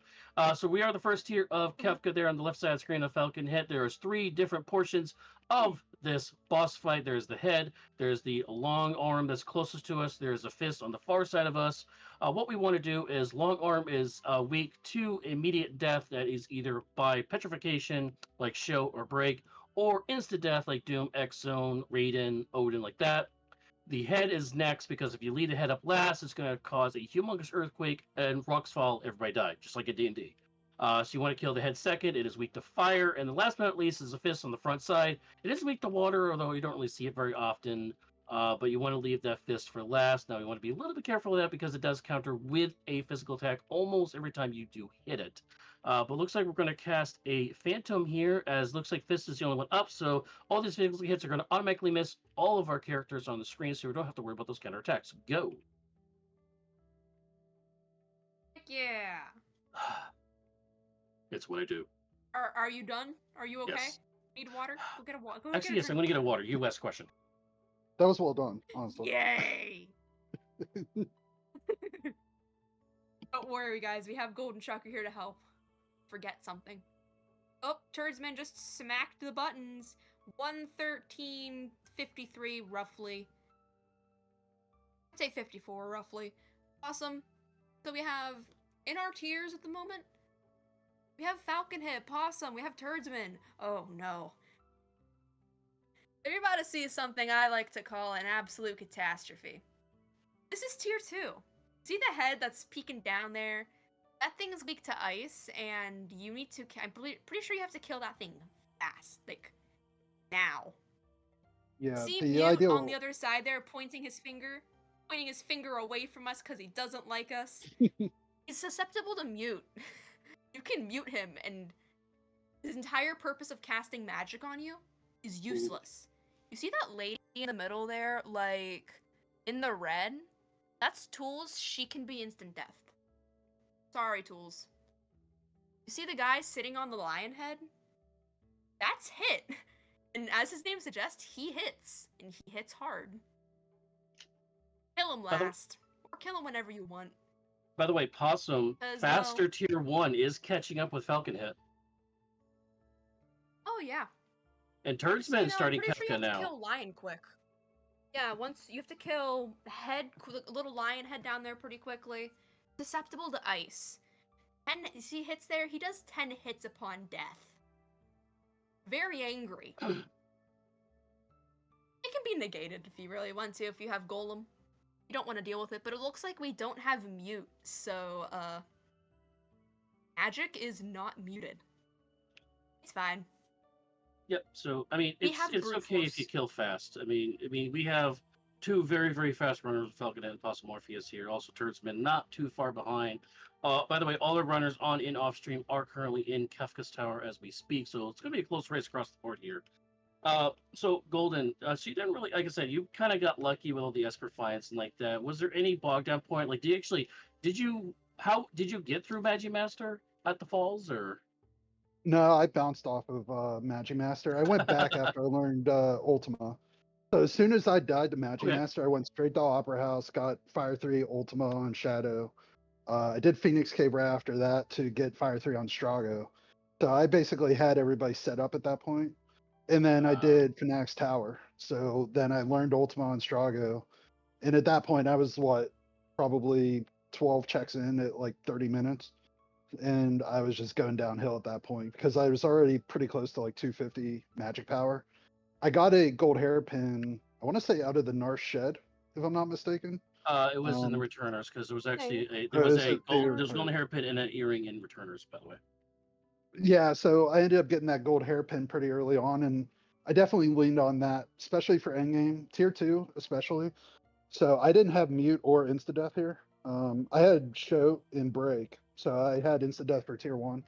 So we are the first tier of Kefka there on the left side of the screen of Falcon hit. There's 3 different portions of this boss fight. There's the head, there's the long arm that's closest to us, there's a fist on the far side of us. What we want to do is long arm is weak to immediate death that is either by petrification, like Show or Break, or instant death like Doom, X Zone, Raiden, Odin, like that. The head is next because if you lead the head up last, it's going to cause a humongous earthquake and rocks fall, everybody die, just like in D&D. So you want to kill the head second. It is weak to fire. And the last but not least is a fist on the front side. It is weak to water, although you don't really see it very often. But you want to leave that fist for last. Now you want to be a little bit careful of that because it does counter with a physical attack almost every time you do hit it. But looks like we're going to cast a Phantom here, as looks like Fist is the only one up, so all these physical hits are going to automatically miss all of our characters on the screen, so we don't have to worry about those counterattacks. Go! Heck yeah. It's what I do. Are you done? Are you okay? Yes. Need water? Go get a water. Actually, yes, I'm going to get a water. You ask question. That was well done, honestly. Yay! Don't worry, guys. We have Golden Shocker here to help. Forget something. Oh, Turdsman just smacked the buttons. 113.53 roughly. I'd say 54 roughly. Awesome. So we have in our tiers at the moment. We have Falcon Hit, Possum. We have Turdsman. Oh no. You're about to see something I like to call an absolute catastrophe. This is tier 2. See the head that's peeking down there? That thing is weak to ice, and you need to. I'm pretty sure you have to kill that thing fast, like now. Yeah, See the Mute ideal. on the other side there, pointing his finger away from us because he doesn't like us. He's susceptible to mute. You can mute him, and his entire purpose of casting magic on you is useless. You see that lady in the middle there, like in the red? That's Tools. She can be instant death. Sorry, Tools. You see the guy sitting on the lion head? That's hit. And as his name suggests, he hits. And he hits hard. Kill him last. Or kill him whenever you want. By the way, Possum, faster tier 1 is catching up with Falcon Hit. Oh, yeah. And Turdsman is starting Kefka sure you have now. To kill lion quick. Yeah, once you have to kill head, little lion head down there pretty quickly. Susceptible to ice. 10, see hits there? He does 10 hits upon death. Very angry. It can be negated if you really want to, if you have Golem. You don't want to deal with it, but it looks like we don't have mute, so, magic is not muted. It's fine. Yep. So I mean, it's okay if you kill fast. I mean, we have 2 very, very fast runners, Falcon and Possum Morpheus here. Also, Turdsman not too far behind. By the way, all our runners on in off stream are currently in Kefka's Tower as we speak, so it's going to be a close race across the board here. So Golden, so you didn't really, like I said, you kind of got lucky with all the Esper fights and like that. Was there any bog down point? Like, did you get through Magimaster at the falls or? No, I bounced off of Magimaster. I went back after I learned Ultima. So as soon as I died to Magimaster, I went straight to Opera House, got Fire 3, Ultima on Shadow. I did Phoenix Cave right after that to get Fire 3 on Strago. So I basically had everybody set up at that point. And then I did Phoenix Tower. So then I learned Ultima on Strago. And at that point, I was probably 12 checks in at like 30 minutes. And I was just going downhill at that point because I was already pretty close to like 250 magic power. I got a gold hairpin, I want to say out of the Narsh shed, if I'm not mistaken. It was in the returners because there was actually a golden hairpin and an earring in returners, by the way. Yeah, so I ended up getting that gold hairpin pretty early on, and I definitely leaned on that, especially for endgame, tier 2 especially. So I didn't have mute or insta death here. I had show and break, so I had insta death for tier 1,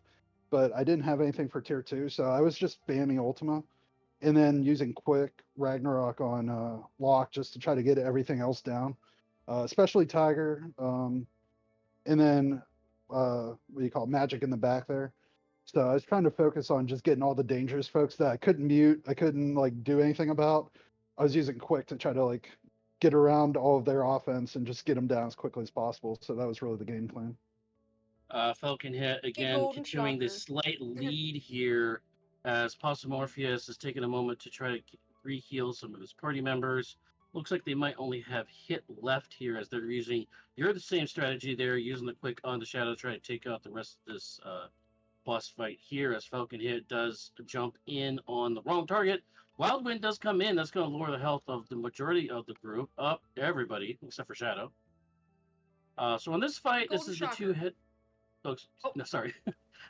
but I didn't have anything for tier 2, so I was just spamming Ultima and then using quick Ragnarok on Locke just to try to get everything else down, especially Tiger. and then what do you call it, magic in the back there. So I was trying to focus on just getting all the dangerous folks that I couldn't mute, I couldn't like do anything about. I was using quick to try to like get around all of their offense and just get them down as quickly as possible. So that was really the game plan. Falcon hit Hey, again, Golden continuing this Shocker. slight lead here as Morpheus has taken a moment to try to re-heal some of his party members. Looks like they might only have hit left here as they're using. You're the same strategy there, using the quick on the shadow to try to take out the rest of this boss fight here. As Falcon hit does jump in on the wrong target. Wild Wind does come in. That's going to lower the health of the majority of the group, up everybody except for Shadow. So in this fight, this Golden is the Shocker. two-hit. Oh, Oh. no, sorry.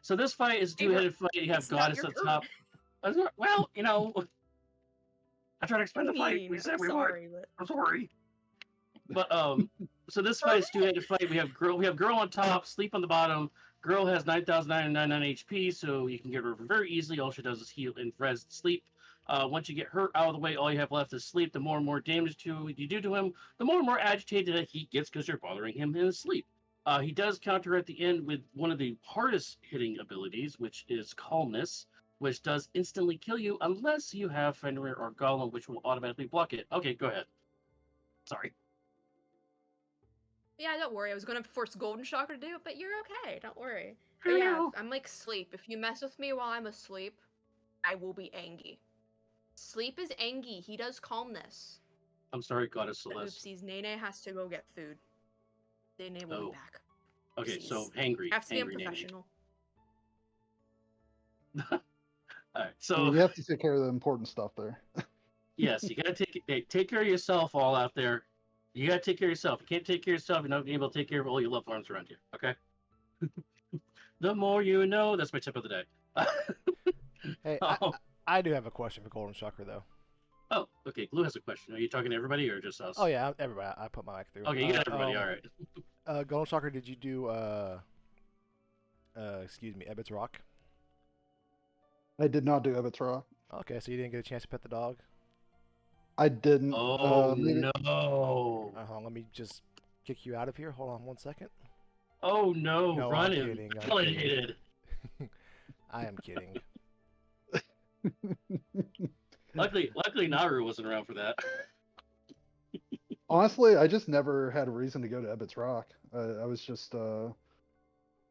So this fight is a Hey, two-headed fight. You have it's not Goddess your up turn. top. Well, you know, I tried to explain the fight. We said I'm we would. sorry, but I'm sorry. But so this fight is two-headed fight. We have girl on top, sleep on the bottom. Girl has 9,999 HP, so you can get her very easily. All she does is heal and res sleep. Once you get her out of the way, all you have left is sleep. The more and more damage you do to him, the more and more agitated that he gets because you're bothering him in his sleep. He does counter at the end with one of the hardest hitting abilities, which is Calmness, which does instantly kill you unless you have Fenrir or Golem, which will automatically block it. Okay, go ahead. Sorry. yeah, don't worry. I was gonna force Golden Shocker to do it, but you're okay. Don't worry. But yeah, I'm like sleep. If you mess with me while I'm asleep, I will be angry. Sleep is angry. He does calmness. I'm sorry, Goddess Celeste. Oopsies. Nene has to go get food. Nene will be back. Okay, so Oopsies. hangry. Have to be Hangry Nene. unprofessional. All right, I so mean, you have to take care of the important stuff there. yes, you gotta take care of yourself all out there. You gotta take care of yourself. You can't take care of yourself, you're not gonna be able to take care of all your loved ones around you. Okay. The more you know. That's my tip of the day. Hey, I do have a question for Golden Shocker though. Oh, okay. Glue has a question. Are you talking to everybody or just us? Oh yeah, everybody. I put my mic through. Okay, you got everybody. All right. Golden Shocker, did you do excuse me, Ebbets Rock? I did not do Ebbets Rock. Okay, so you didn't get a chance to pet the dog. I didn't. Oh maybe... no! Hold on, let me just kick you out of here. Hold on 1 second. Oh no! No, Run I'm him! kidding. I'm Validated. I am kidding. Luckily, Naru wasn't around for that. Honestly, I just never had a reason to go to Ebbets Rock. I was just, you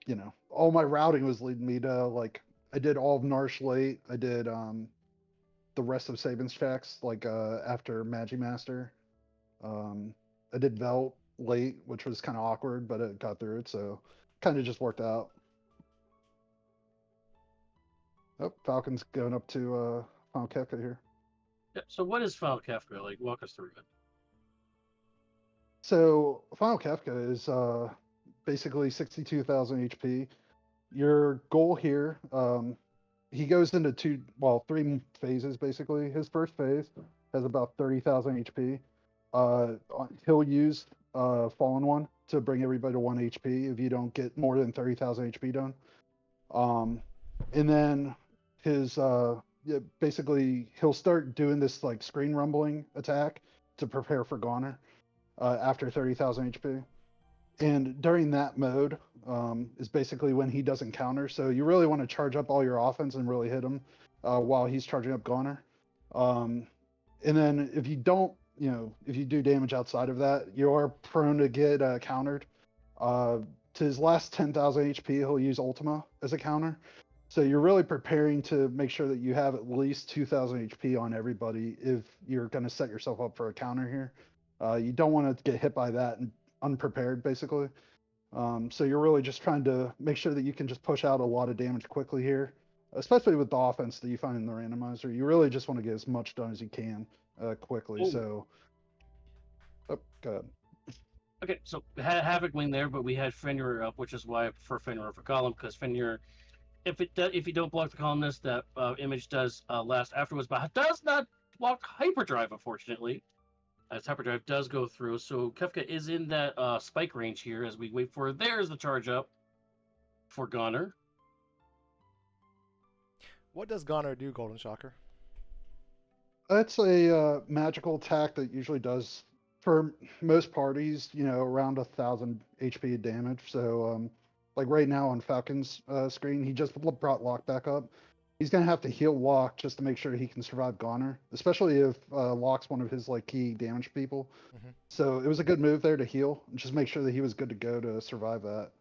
know, all my routing was leading me to like I did all of Narsh late. I did the rest of Saban's checks like after Magimaster. I did Velt late, which was kind of awkward, but it got through it, so kind of just worked out. Oh, Falcon's going up to Final Kefka here. Yeah, so what is Final Kefka? Like, walk us through it. So Final Kefka is basically 62,000 HP. Your goal here, he goes into three phases basically. His first phase has about 30,000 HP. He'll use Fallen One to bring everybody to 1 HP if you don't get more than 30,000 HP done. And then his basically he'll start doing this like screen rumbling attack to prepare for Goner after 30,000 HP. And during that mode is basically when he doesn't counter. So you really want to charge up all your offense and really hit him while he's charging up Goner. And then if you don't, if you do damage outside of that, you are prone to get countered. To his last 10,000 HP, he'll use Ultima as a counter. So you're really preparing to make sure that you have at least 2,000 HP on everybody if you're going to set yourself up for a counter here. You don't want to get hit by that and unprepared, basically. So you're really just trying to make sure that you can just push out a lot of damage quickly here, especially with the offense that you find in the randomizer. You really just want to get as much done as you can quickly. Ooh. So, go ahead. Okay, so Havoc wing there, but we had Fenrir up, which is why I prefer Fenrir for column, because Fenrir, if you don't block the columnist, that image does last afterwards, but does not block hyperdrive, unfortunately. As hyperdrive does go through, so Kefka is in that spike range here as we wait for there's the charge up for Goner. What does Goner do, Golden Shocker? That's a magical attack that usually does for most parties, around 1,000 HP damage. So, like right now on Falcon's screen, he just brought Locke back up. He's gonna have to heal Locke just to make sure he can survive Goner, especially if Locke's one of his like key damage people. Mhm. So it was a good move there to heal and just make sure that he was good to go to survive that.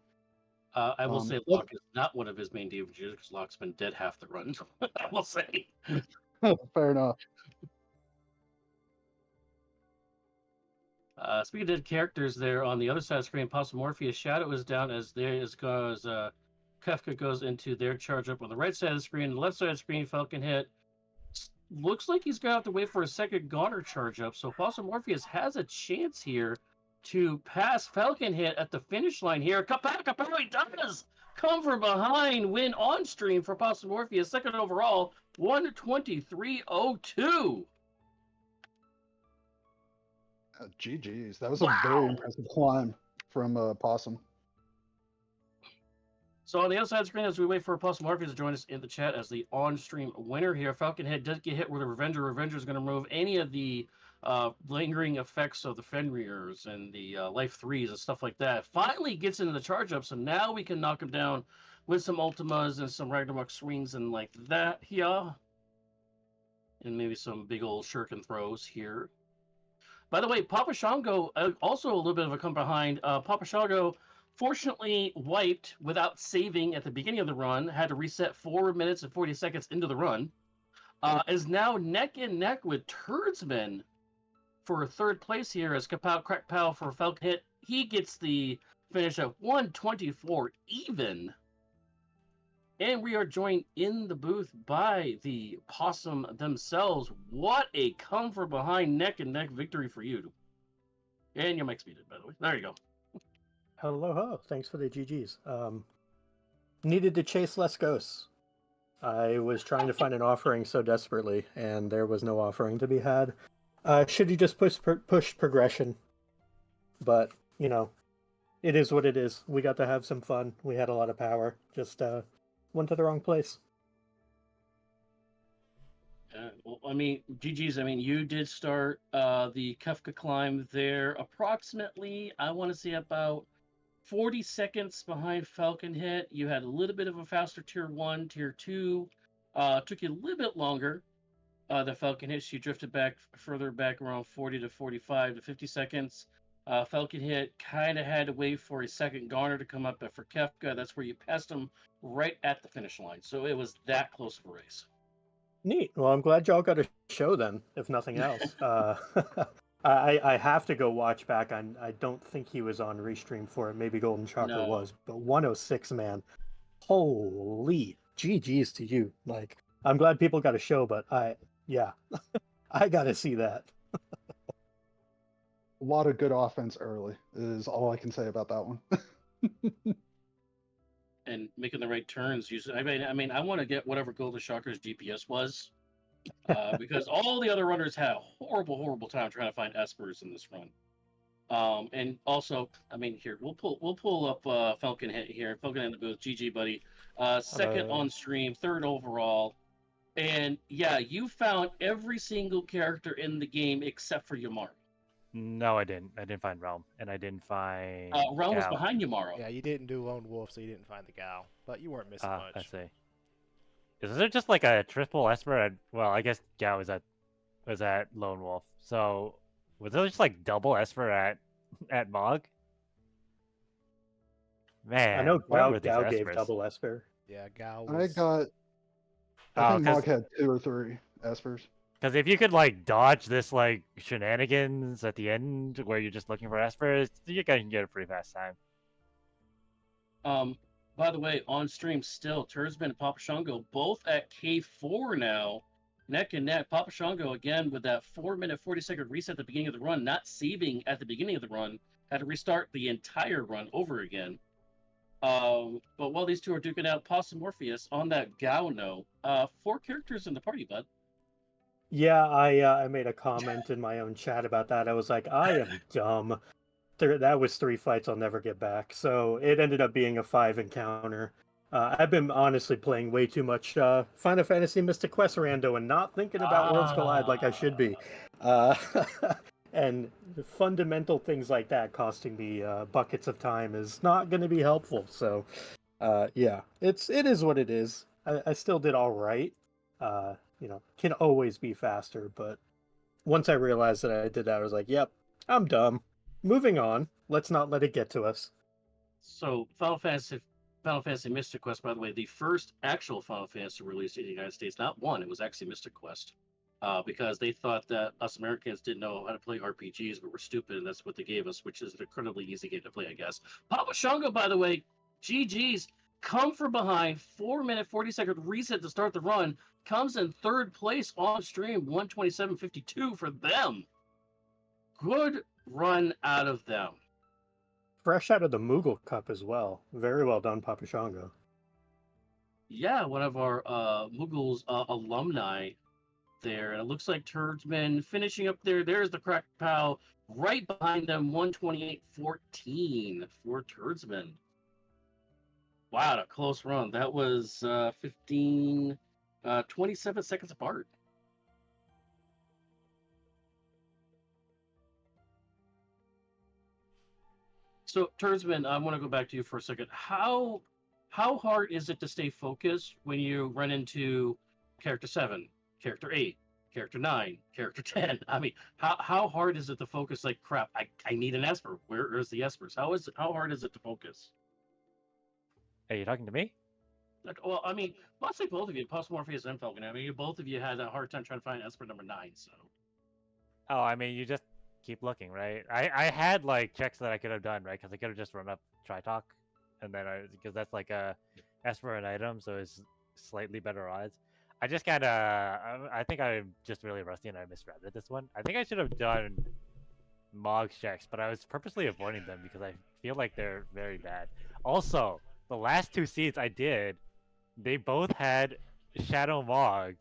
I will say But- Locke is not one of his main damages because Locke's been dead half the run. I will say. Fair enough. Speaking of dead characters, there on the other side of the screen, Possum Morpheus Shadow is down as Kefka goes into their charge up on the right side of the screen. The left side of the screen, Falcon hit. Looks like he's gonna have to wait for a second Goner charge up. So Possum Morpheus has a chance here to pass Falcon hit at the finish line here. Kapow, he does come from behind, win on stream for Possum Morpheus, second overall, 123.02. GG's. That was a very impressive climb from Possum. So on the outside of the screen, as we wait for Possum Morpheus to join us in the chat as the on-stream winner here, Falcon Head does get hit with a Revenger. Revenger is going to remove any of the lingering effects of the Fenrir's and the Life 3s and stuff like that. Finally gets into the charge up, so now we can knock him down with some Ultimas and some Ragnarok swings and like that here. And maybe some big old shuriken throws here. By the way, Papa Shango, also a little bit of a come behind. Papa Shango fortunately wiped without saving at the beginning of the run, had to reset 4 minutes and 40 seconds into the run, is now neck and neck with Turdsman for third place here as Kapow Crack Pow for Falcon Hit. He gets the finish at 124 even. And we are joined in the booth by the Possum themselves. What a come from behind neck and neck victory for you. And your mic's muted, by the way. There you go. Hello, thanks for the GGs. Needed to chase less ghosts. I was trying to find an offering so desperately, and there was no offering to be had. Should you just push progression? But, it is what it is. We got to have some fun. We had a lot of power. Just went to the wrong place. Well, GG's, you did start the Kefka climb there approximately, I want to say about 40 seconds behind Falcon Hit. You had a little bit of a faster tier 1, tier 2. Took you a little bit longer. The Falcon Hit, you drifted further back around 40 to 45 to 50 seconds. Falcon Hit kind of had to wait for a second Garner to come up, but for Kefka, that's where you passed him right at the finish line. So it was that close of a race. Neat. Well, I'm glad y'all got a show then, if nothing else. I have to go watch back. I don't think he was on Restream for it. Maybe Golden Chakra was, but 106, man. Holy GG's to you. Like, I'm glad people got a show, but I got to see that. A lot of good offense early is all I can say about that one. And making the right turns. I want to get whatever Golden Chakra's GPS was, because all the other runners had a horrible time trying to find Espers in this run. And also, here we'll pull up Falcon Hit here. Falcon Hit in the booth. GG, buddy. Second on stream, third overall. And yeah, you found every single character in the game except for Yamaru. No, I didn't. I didn't find Realm, and I didn't find. Realm was Gal. behind Yamaru. Yeah, you didn't do Lone Wolf, so you didn't find the gal, but you weren't missing I much. see. Is there just like a triple Esper? Well, I guess Gal was at Lone Wolf. So was there just like double Esper at Mog? Man, I know where were these Gal gave Espers? double Esper. Yeah, gal I was... think Mog had 2 or 3 Espers. Because if you could like dodge this like shenanigans at the end where you're just looking for Espers, you guys can get a pretty fast time. By the way, on stream still, Tursman and Papa Shango both at K4 now, neck and neck. Papa Shango again with that 4 minute 40-second reset at the beginning of the run, not saving at the beginning of the run, had to restart the entire run over again. But while these two are duking out, Possum Morpheus on that Gauno, 4 characters in the party, bud. Yeah, I made a comment in my own chat about that. I was like, I am dumb. That was 3 fights I'll never get back. So it ended up being a 5 encounter. I've been honestly playing way too much Final Fantasy Mystic Quest Rando and not thinking about Worlds Collide like I should be. And fundamental things like that costing me buckets of time is not going to be helpful. So, yeah, it is what it is. I still did all right. Can always be faster, but once I realized that I did that, I was like, "Yep, I'm dumb. Moving on. Let's not let it get to us." So Final Fantasy Mystic Quest, by the way, the first actual Final Fantasy released in the United States, not one, it was actually Mystic Quest. Because they thought that us Americans didn't know how to play RPGs, but we're stupid, and that's what they gave us, which is an incredibly easy game to play, I guess. Papa Shango, by the way, GG's, come from behind, 4-minute, 40-second reset to start the run, comes in third place on stream, 127.52 for them. Good run out of them. Fresh out of the Moogle Cup as well. Very well done, Papa Shango. Yeah, one of our Muggles alumni there. And it looks like Turdsman finishing up there. There's the Crack Pow right behind them, 128.14 for Turdsman. Wow, a close run. That was 27 seconds apart. So, Turdsman, I want to go back to you for a second. How hard is it to stay focused when you run into character 7, character 8, character 9, character 10? I mean, how hard is it to focus? Like, crap, I need an Esper. Where's the Espers? How hard is it to focus? Are you talking to me? Well, I mean, mostly both of you, Post Morpheus and Falcon. I mean, both of you had a hard time trying to find Esper number 9. So. Oh, I mean, you just keep looking, right? I had like checks that I could have done, right? Because I could have just run up Tritalk, and then because that's like a Esper an item, so it's slightly better odds. I just kind of, I think I'm just really rusty and I misread this one. I think I should have done Mog's checks, but I was purposely avoiding them because I feel like they're very bad. Also, the last 2 seeds I did, they both had Shadow Mog.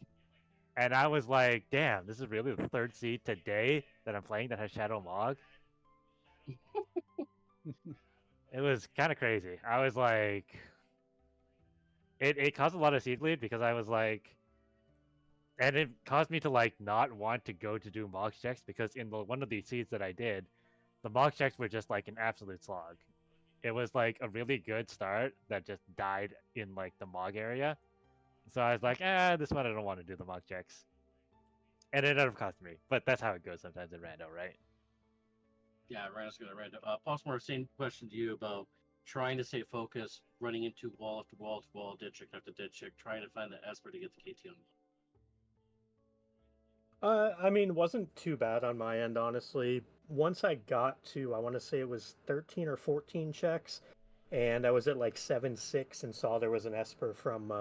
And I was like, damn, this is really the 3rd seed today that I'm playing that has Shadow Mog. It was kind of crazy. I was like, it caused a lot of seed bleed because I was like, and it caused me to like not want to go to do Mog checks because in one of these seeds that I did, the Mog checks were just like an absolute slog. It was like a really good start that just died in like the Mog area. So I was like, this one I don't want to do the Mog checks. And it ended up costing me. But that's how it goes sometimes in rando, right? Yeah, Rando's going to random. Postmore, same question to you about trying to stay focused, running into wall after wall after wall, dead chick after dead chick, trying to find the Esper to get the KT on. I mean, wasn't too bad on my end, honestly. Once I got to, I want to say it was 13 or 14 checks, and I was at like 7-6 and saw there was an Esper from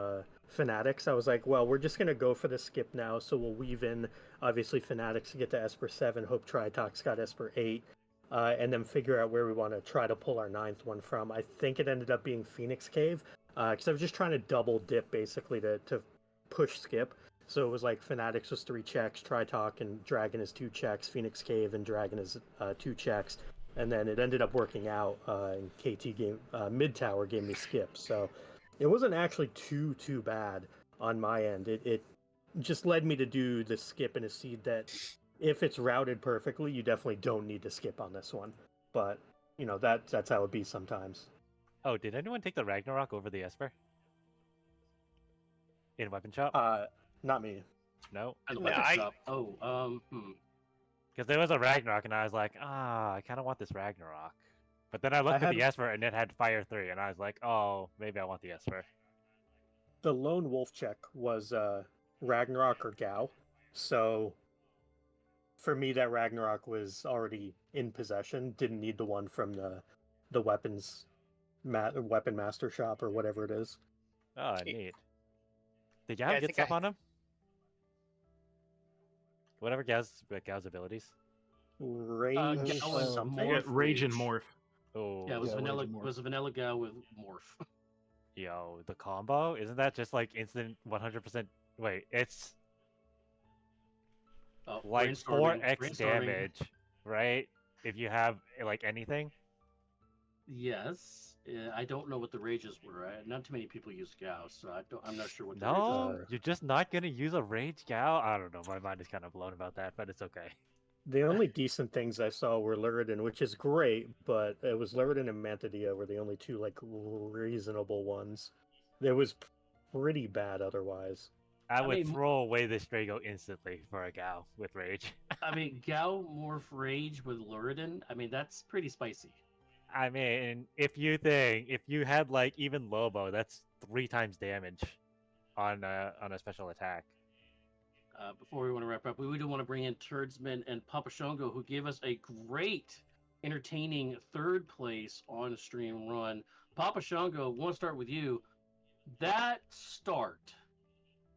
Fanatics. I was like, well, we're just going to go for the skip now, so we'll weave in, obviously, Fanatics to get to Esper 7, hope Tritox got Esper 8, and then figure out where we want to try to pull our 9th one from. I think it ended up being Phoenix Cave, because I was just trying to double dip, basically, to push skip. So it was like Fanatics was 3 checks, Tritalk and Dragon is 2 checks, Phoenix Cave and Dragon is 2 checks, and then it ended up working out. And KT game Mid Tower gave me skip, so it wasn't actually too bad on my end. It just led me to do the skip in a seed that, if it's routed perfectly, you definitely don't need to skip on this one. But that's how it be sometimes. Oh, did anyone take the Ragnarok over the Esper in Weapon Shop? Not me. No. And the weapon shop. Because there was a Ragnarok, and I was like, I kind of want this Ragnarok. But then I looked at the Esper, and it had Fire 3, and I was like, oh, maybe I want the Esper. The lone wolf check was Ragnarok or Gao, so for me that Ragnarok was already in possession. Didn't need the one from the weapon master shop or whatever it is. Oh, neat. Did Gao get stuff on him? Whatever Gao's abilities. Rage. Rage and Morph. Oh. Yeah, it was a vanilla Gao with Morph. Yo, the combo? Isn't that just like instant 100%? Wait, it's like 4x damage, right? If you have like anything? Yes. I don't know what the rages were. Not too many people use Gao, so I'm not sure what the No, you're just not gonna use a rage Gao? I don't know. My mind is kind of blown about that, but it's okay. The only decent things I saw were Luridon, which is great, but it was Luridon and Mantidea were the only two like reasonable ones. There was pretty bad otherwise. I would throw away this Drago instantly for a Gao with Rage. I mean, Gao Morph Rage with Luridon, I mean, that's pretty spicy. I mean, if you had like even Lobo, that's 3 times damage on a special attack. Before we want to wrap up, we do want to bring in Turdsman and Papa Shongo, who gave us a great, entertaining third place on stream run. Papa Shongo, want to start with you. That start,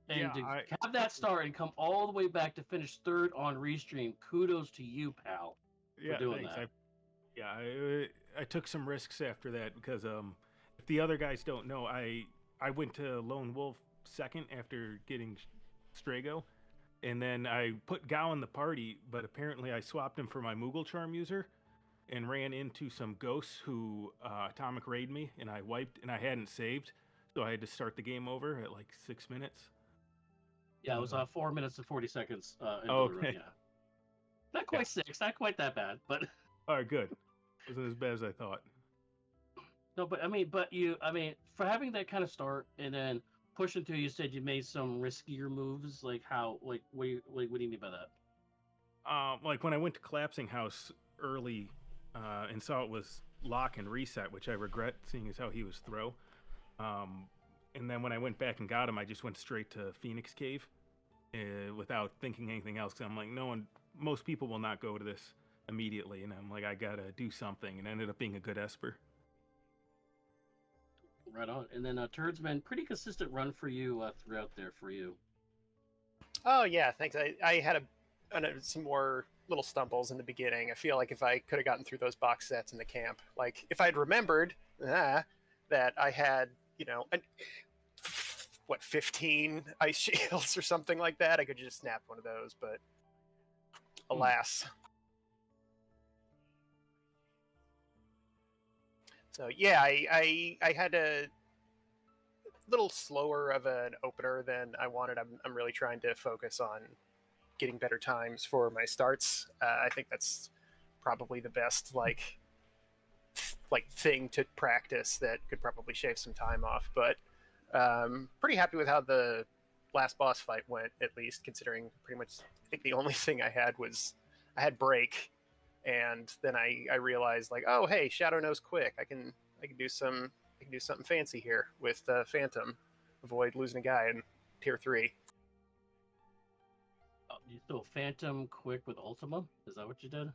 and to have that start and come all the way back to finish third on Restream, kudos to you, pal, for doing thanks. that. I took some risks after that because if the other guys don't know, I went to Lone Wolf second after getting Strago. And then I put Gao in the party, but apparently I swapped him for my Moogle Charm user and ran into some ghosts who atomic raid me, and I wiped, and I hadn't saved, so I had to start the game over at like 6 minutes. Yeah, it was 4 minutes and 40 seconds into the run, yeah. Not quite 6, not quite that bad, but... All right, good. Wasn't as bad as I thought. No, but for having that kind of start, and then pushing through, you said you made some riskier moves. Like how? What do you mean by that? Like when I went to Collapsing House early, and saw it was lock and reset, which I regret, seeing as how he was throw. And then when I went back and got him, I just went straight to Phoenix Cave, without thinking anything else. Cause I'm like, most people will not go to this immediately, and I'm like, I gotta do something, and it ended up being a good Esper. Right on. And then Turdsman, pretty consistent run for you throughout there for you. Oh yeah, thanks. I had some more little stumbles in the beginning. I feel like if I could have gotten through those box sets in the camp, like if I'd remembered that I had 15 ice shields or something like that, I could just snap one of those. But alas. So yeah, I had a little slower of an opener than I wanted. I'm really trying to focus on getting better times for my starts. I think that's probably the best like thing to practice that could probably shave some time off. But pretty happy with how the last boss fight went, at least considering pretty much I think the only thing I had break. And then I realized like, oh hey, Shadow knows quick. I can do something fancy here with Phantom, avoid losing a guy in tier 3. You throw Phantom quick with Ultima? Is that what you did?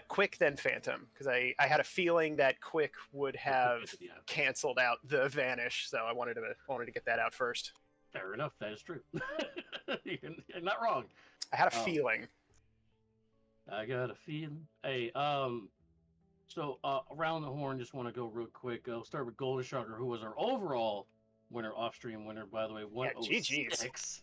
Quick then Phantom, because I had a feeling that quick would have canceled out the vanish, so I wanted to get that out first. Fair enough, that is true. You're not wrong. I had a feeling. I got a feeling. Hey, so around the horn, just want to go real quick. I'll start with Golden Shocker, who was our overall winner, off-stream winner, by the way. 106.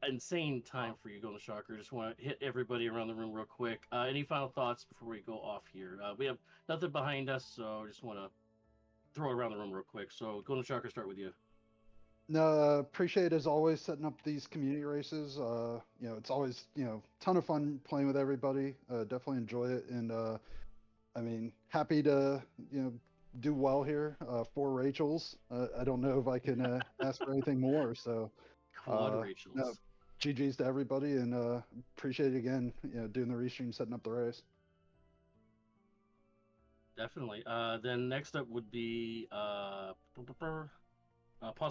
Insane time for you, Golden Shocker. Just want to hit everybody around the room real quick. Any final thoughts before we go off here? We have nothing behind us, so just want to throw it around the room real quick. So, Golden Shocker, start with you. No, appreciate as always setting up these community races. It's always ton of fun playing with everybody. Definitely enjoy it, and happy to do well here. 4 Rachels. I don't know if I can ask for anything more. So, Rachels. No, GG's to everybody, and appreciate it again. Doing the restream, setting up the race. Definitely. Then next up would be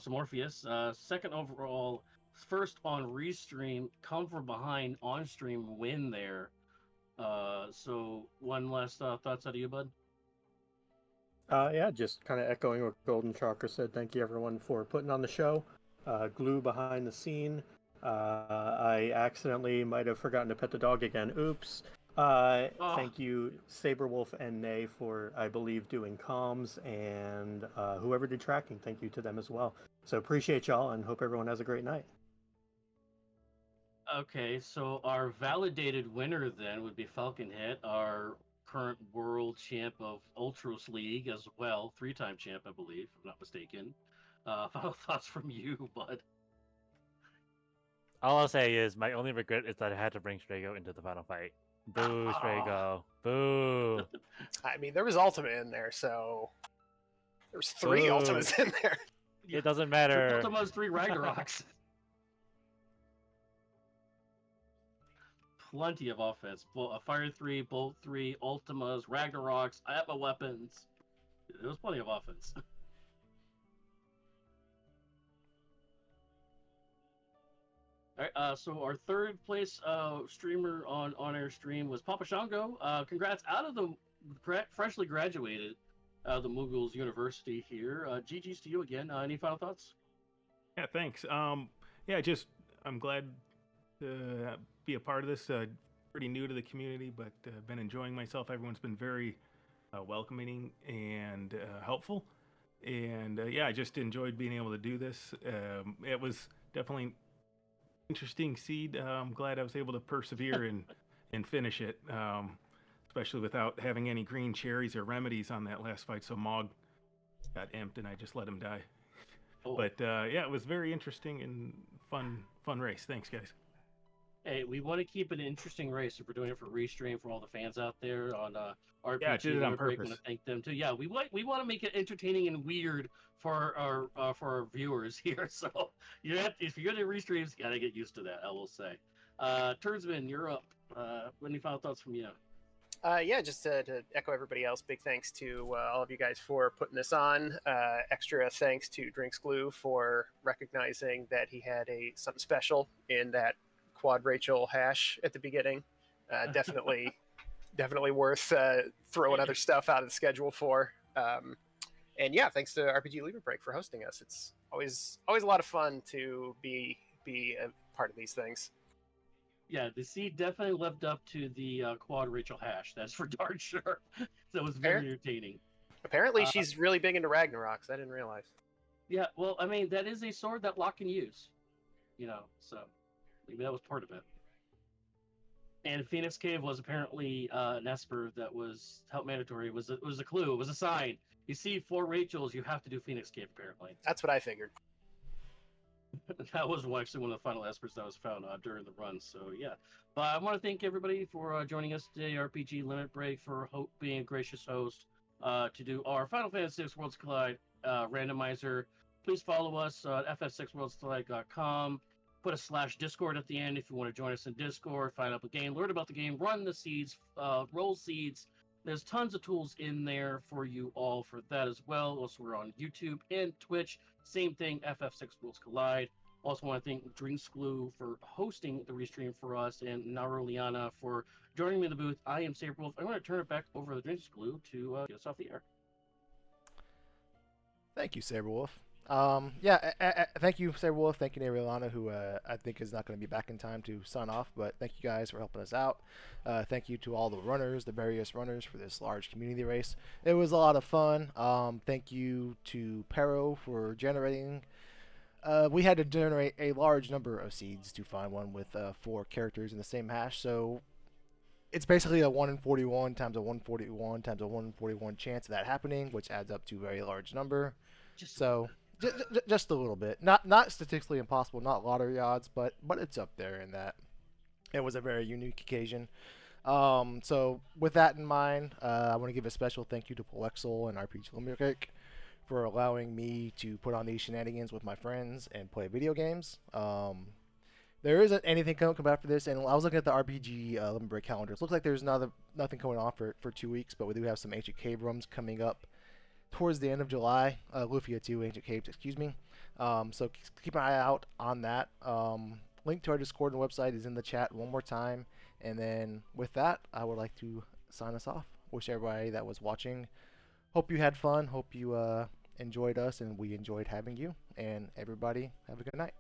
Morpheus, second overall, first on Restream, come from behind on stream win there. So one last thoughts out of you, bud? Yeah, just kind of echoing what Golden Shocker said. Thank you everyone for putting on the show. Glue behind the scene. I accidentally might have forgotten to pet the dog again. Oops. Thank you, Saberwolf and Nay, for, I believe, doing comms, and whoever did tracking, thank you to them as well. So appreciate y'all, and hope everyone has a great night. Okay, so our validated winner then would be Falcon Hit, our current world champ of Ultros League as well, 3-time champ, I believe, if I'm not mistaken. Final thoughts from you, bud? All I'll say is my only regret is that I had to bring Strago into the final fight. Boo, Strago. Boo. I mean, there was Ultima in there, so there's 3 Boo. Ultimas in there. It doesn't 3 matter. Ultimas, 3 Ragnaroks. Plenty of offense. Fire 3, Bolt 3, Ultimas, Ragnaroks, Atma weapons. There was plenty of offense. All right, so our third place streamer on air stream was Papa Shango. Congrats out of the freshly graduated the Mughals University here. GG's to you again. Any final thoughts? Yeah, thanks. Yeah, just I'm glad to be a part of this. Pretty new to the community, but been enjoying myself. Everyone's been very welcoming and helpful, and yeah, I just enjoyed being able to do this. It was definitely interesting seed. I'm glad I was able to persevere and finish it, especially without having any green cherries or remedies on that last fight. So Mog got imped, and I just let him die. Oh. But yeah, it was very interesting and fun race. Thanks, guys. Hey, we want to keep it an interesting race. If we're doing it for Restream for all the fans out there on RPG, Yeah, I did it on Break, purpose. want to thank them too. Yeah, we want to make it entertaining and weird for our viewers here. So if you're gonna Restreams, you gotta get used to that. I will say. Turdsman, you're up. Any final thoughts from you? Yeah, just to echo everybody else, big thanks to all of you guys for putting this on. Extra thanks to Drinks Glue for recognizing that he had something special in that Quad Rachel hash at the beginning. Definitely worth throwing other stuff out of the schedule for. And yeah, thanks to RPG Libre Break for hosting us. It's always a lot of fun to be a part of these things. Yeah, the seed definitely lived up to the Quad Rachel hash. That's for darn sure. That was very entertaining. Apparently, she's really big into Ragnaroks. I didn't realize. Yeah, well, I mean, that is a sword that Locke can use. So maybe that was part of it. And Phoenix Cave was apparently an Esper that was help mandatory. It was a clue. It was a sign. You see 4 Rachels, you have to do Phoenix Cave, apparently. That's what I figured. That was actually one of the final Espers that was found during the run. So yeah, but I want to thank everybody for joining us today. RPG Limit Break for being a gracious host to do our Final Fantasy VI Worlds Collide randomizer. Please follow us at ff6worldscollide.com. Put a /Discord at the end if you want to join us in Discord, find out the game, learn about the game, run the seeds, roll seeds. There's tons of tools in there for you all for that as well. Also, we're on YouTube and Twitch. Same thing, FF6 Worlds Collide. Also want to thank Drinks Glue for hosting the restream for us, and Naru Liana for joining me in the booth. I am Saberwolf. I'm going to turn it back over to Drinks Glue to get us off the air. Thank you, Saberwolf. Thank you, Saberwolf. Thank you, Narielana, who I think is not going to be back in time to sign off, but thank you guys for helping us out. Thank you to all the runners, the various runners, for this large community race. It was a lot of fun. Thank you to Pero for generating. We had to generate a large number of seeds to find one with 4 characters in the same hash, so it's basically a 1 in 41 times a 141 times a 141 chance of that happening, which adds up to a very large number. Just a little bit. Not statistically impossible, not lottery odds, but it's up there in that. It was a very unique occasion. So with that in mind, I want to give a special thank you to Polexel and RPG Limerick for allowing me to put on these shenanigans with my friends and play video games. There isn't anything coming up for this, and I was looking at the RPG Limit Break calendar. It looks like there's nothing going on for 2 weeks, but we do have some Ancient Cave rooms coming up towards the end of July. Lufia 2, Ancient Caves, excuse me. So keep an eye out on that. Link to our Discord and website is in the chat one more time. And then with that, I would like to sign us off. Wish everybody that was watching, hope you had fun. Hope you enjoyed us and we enjoyed having you. And everybody, have a good night.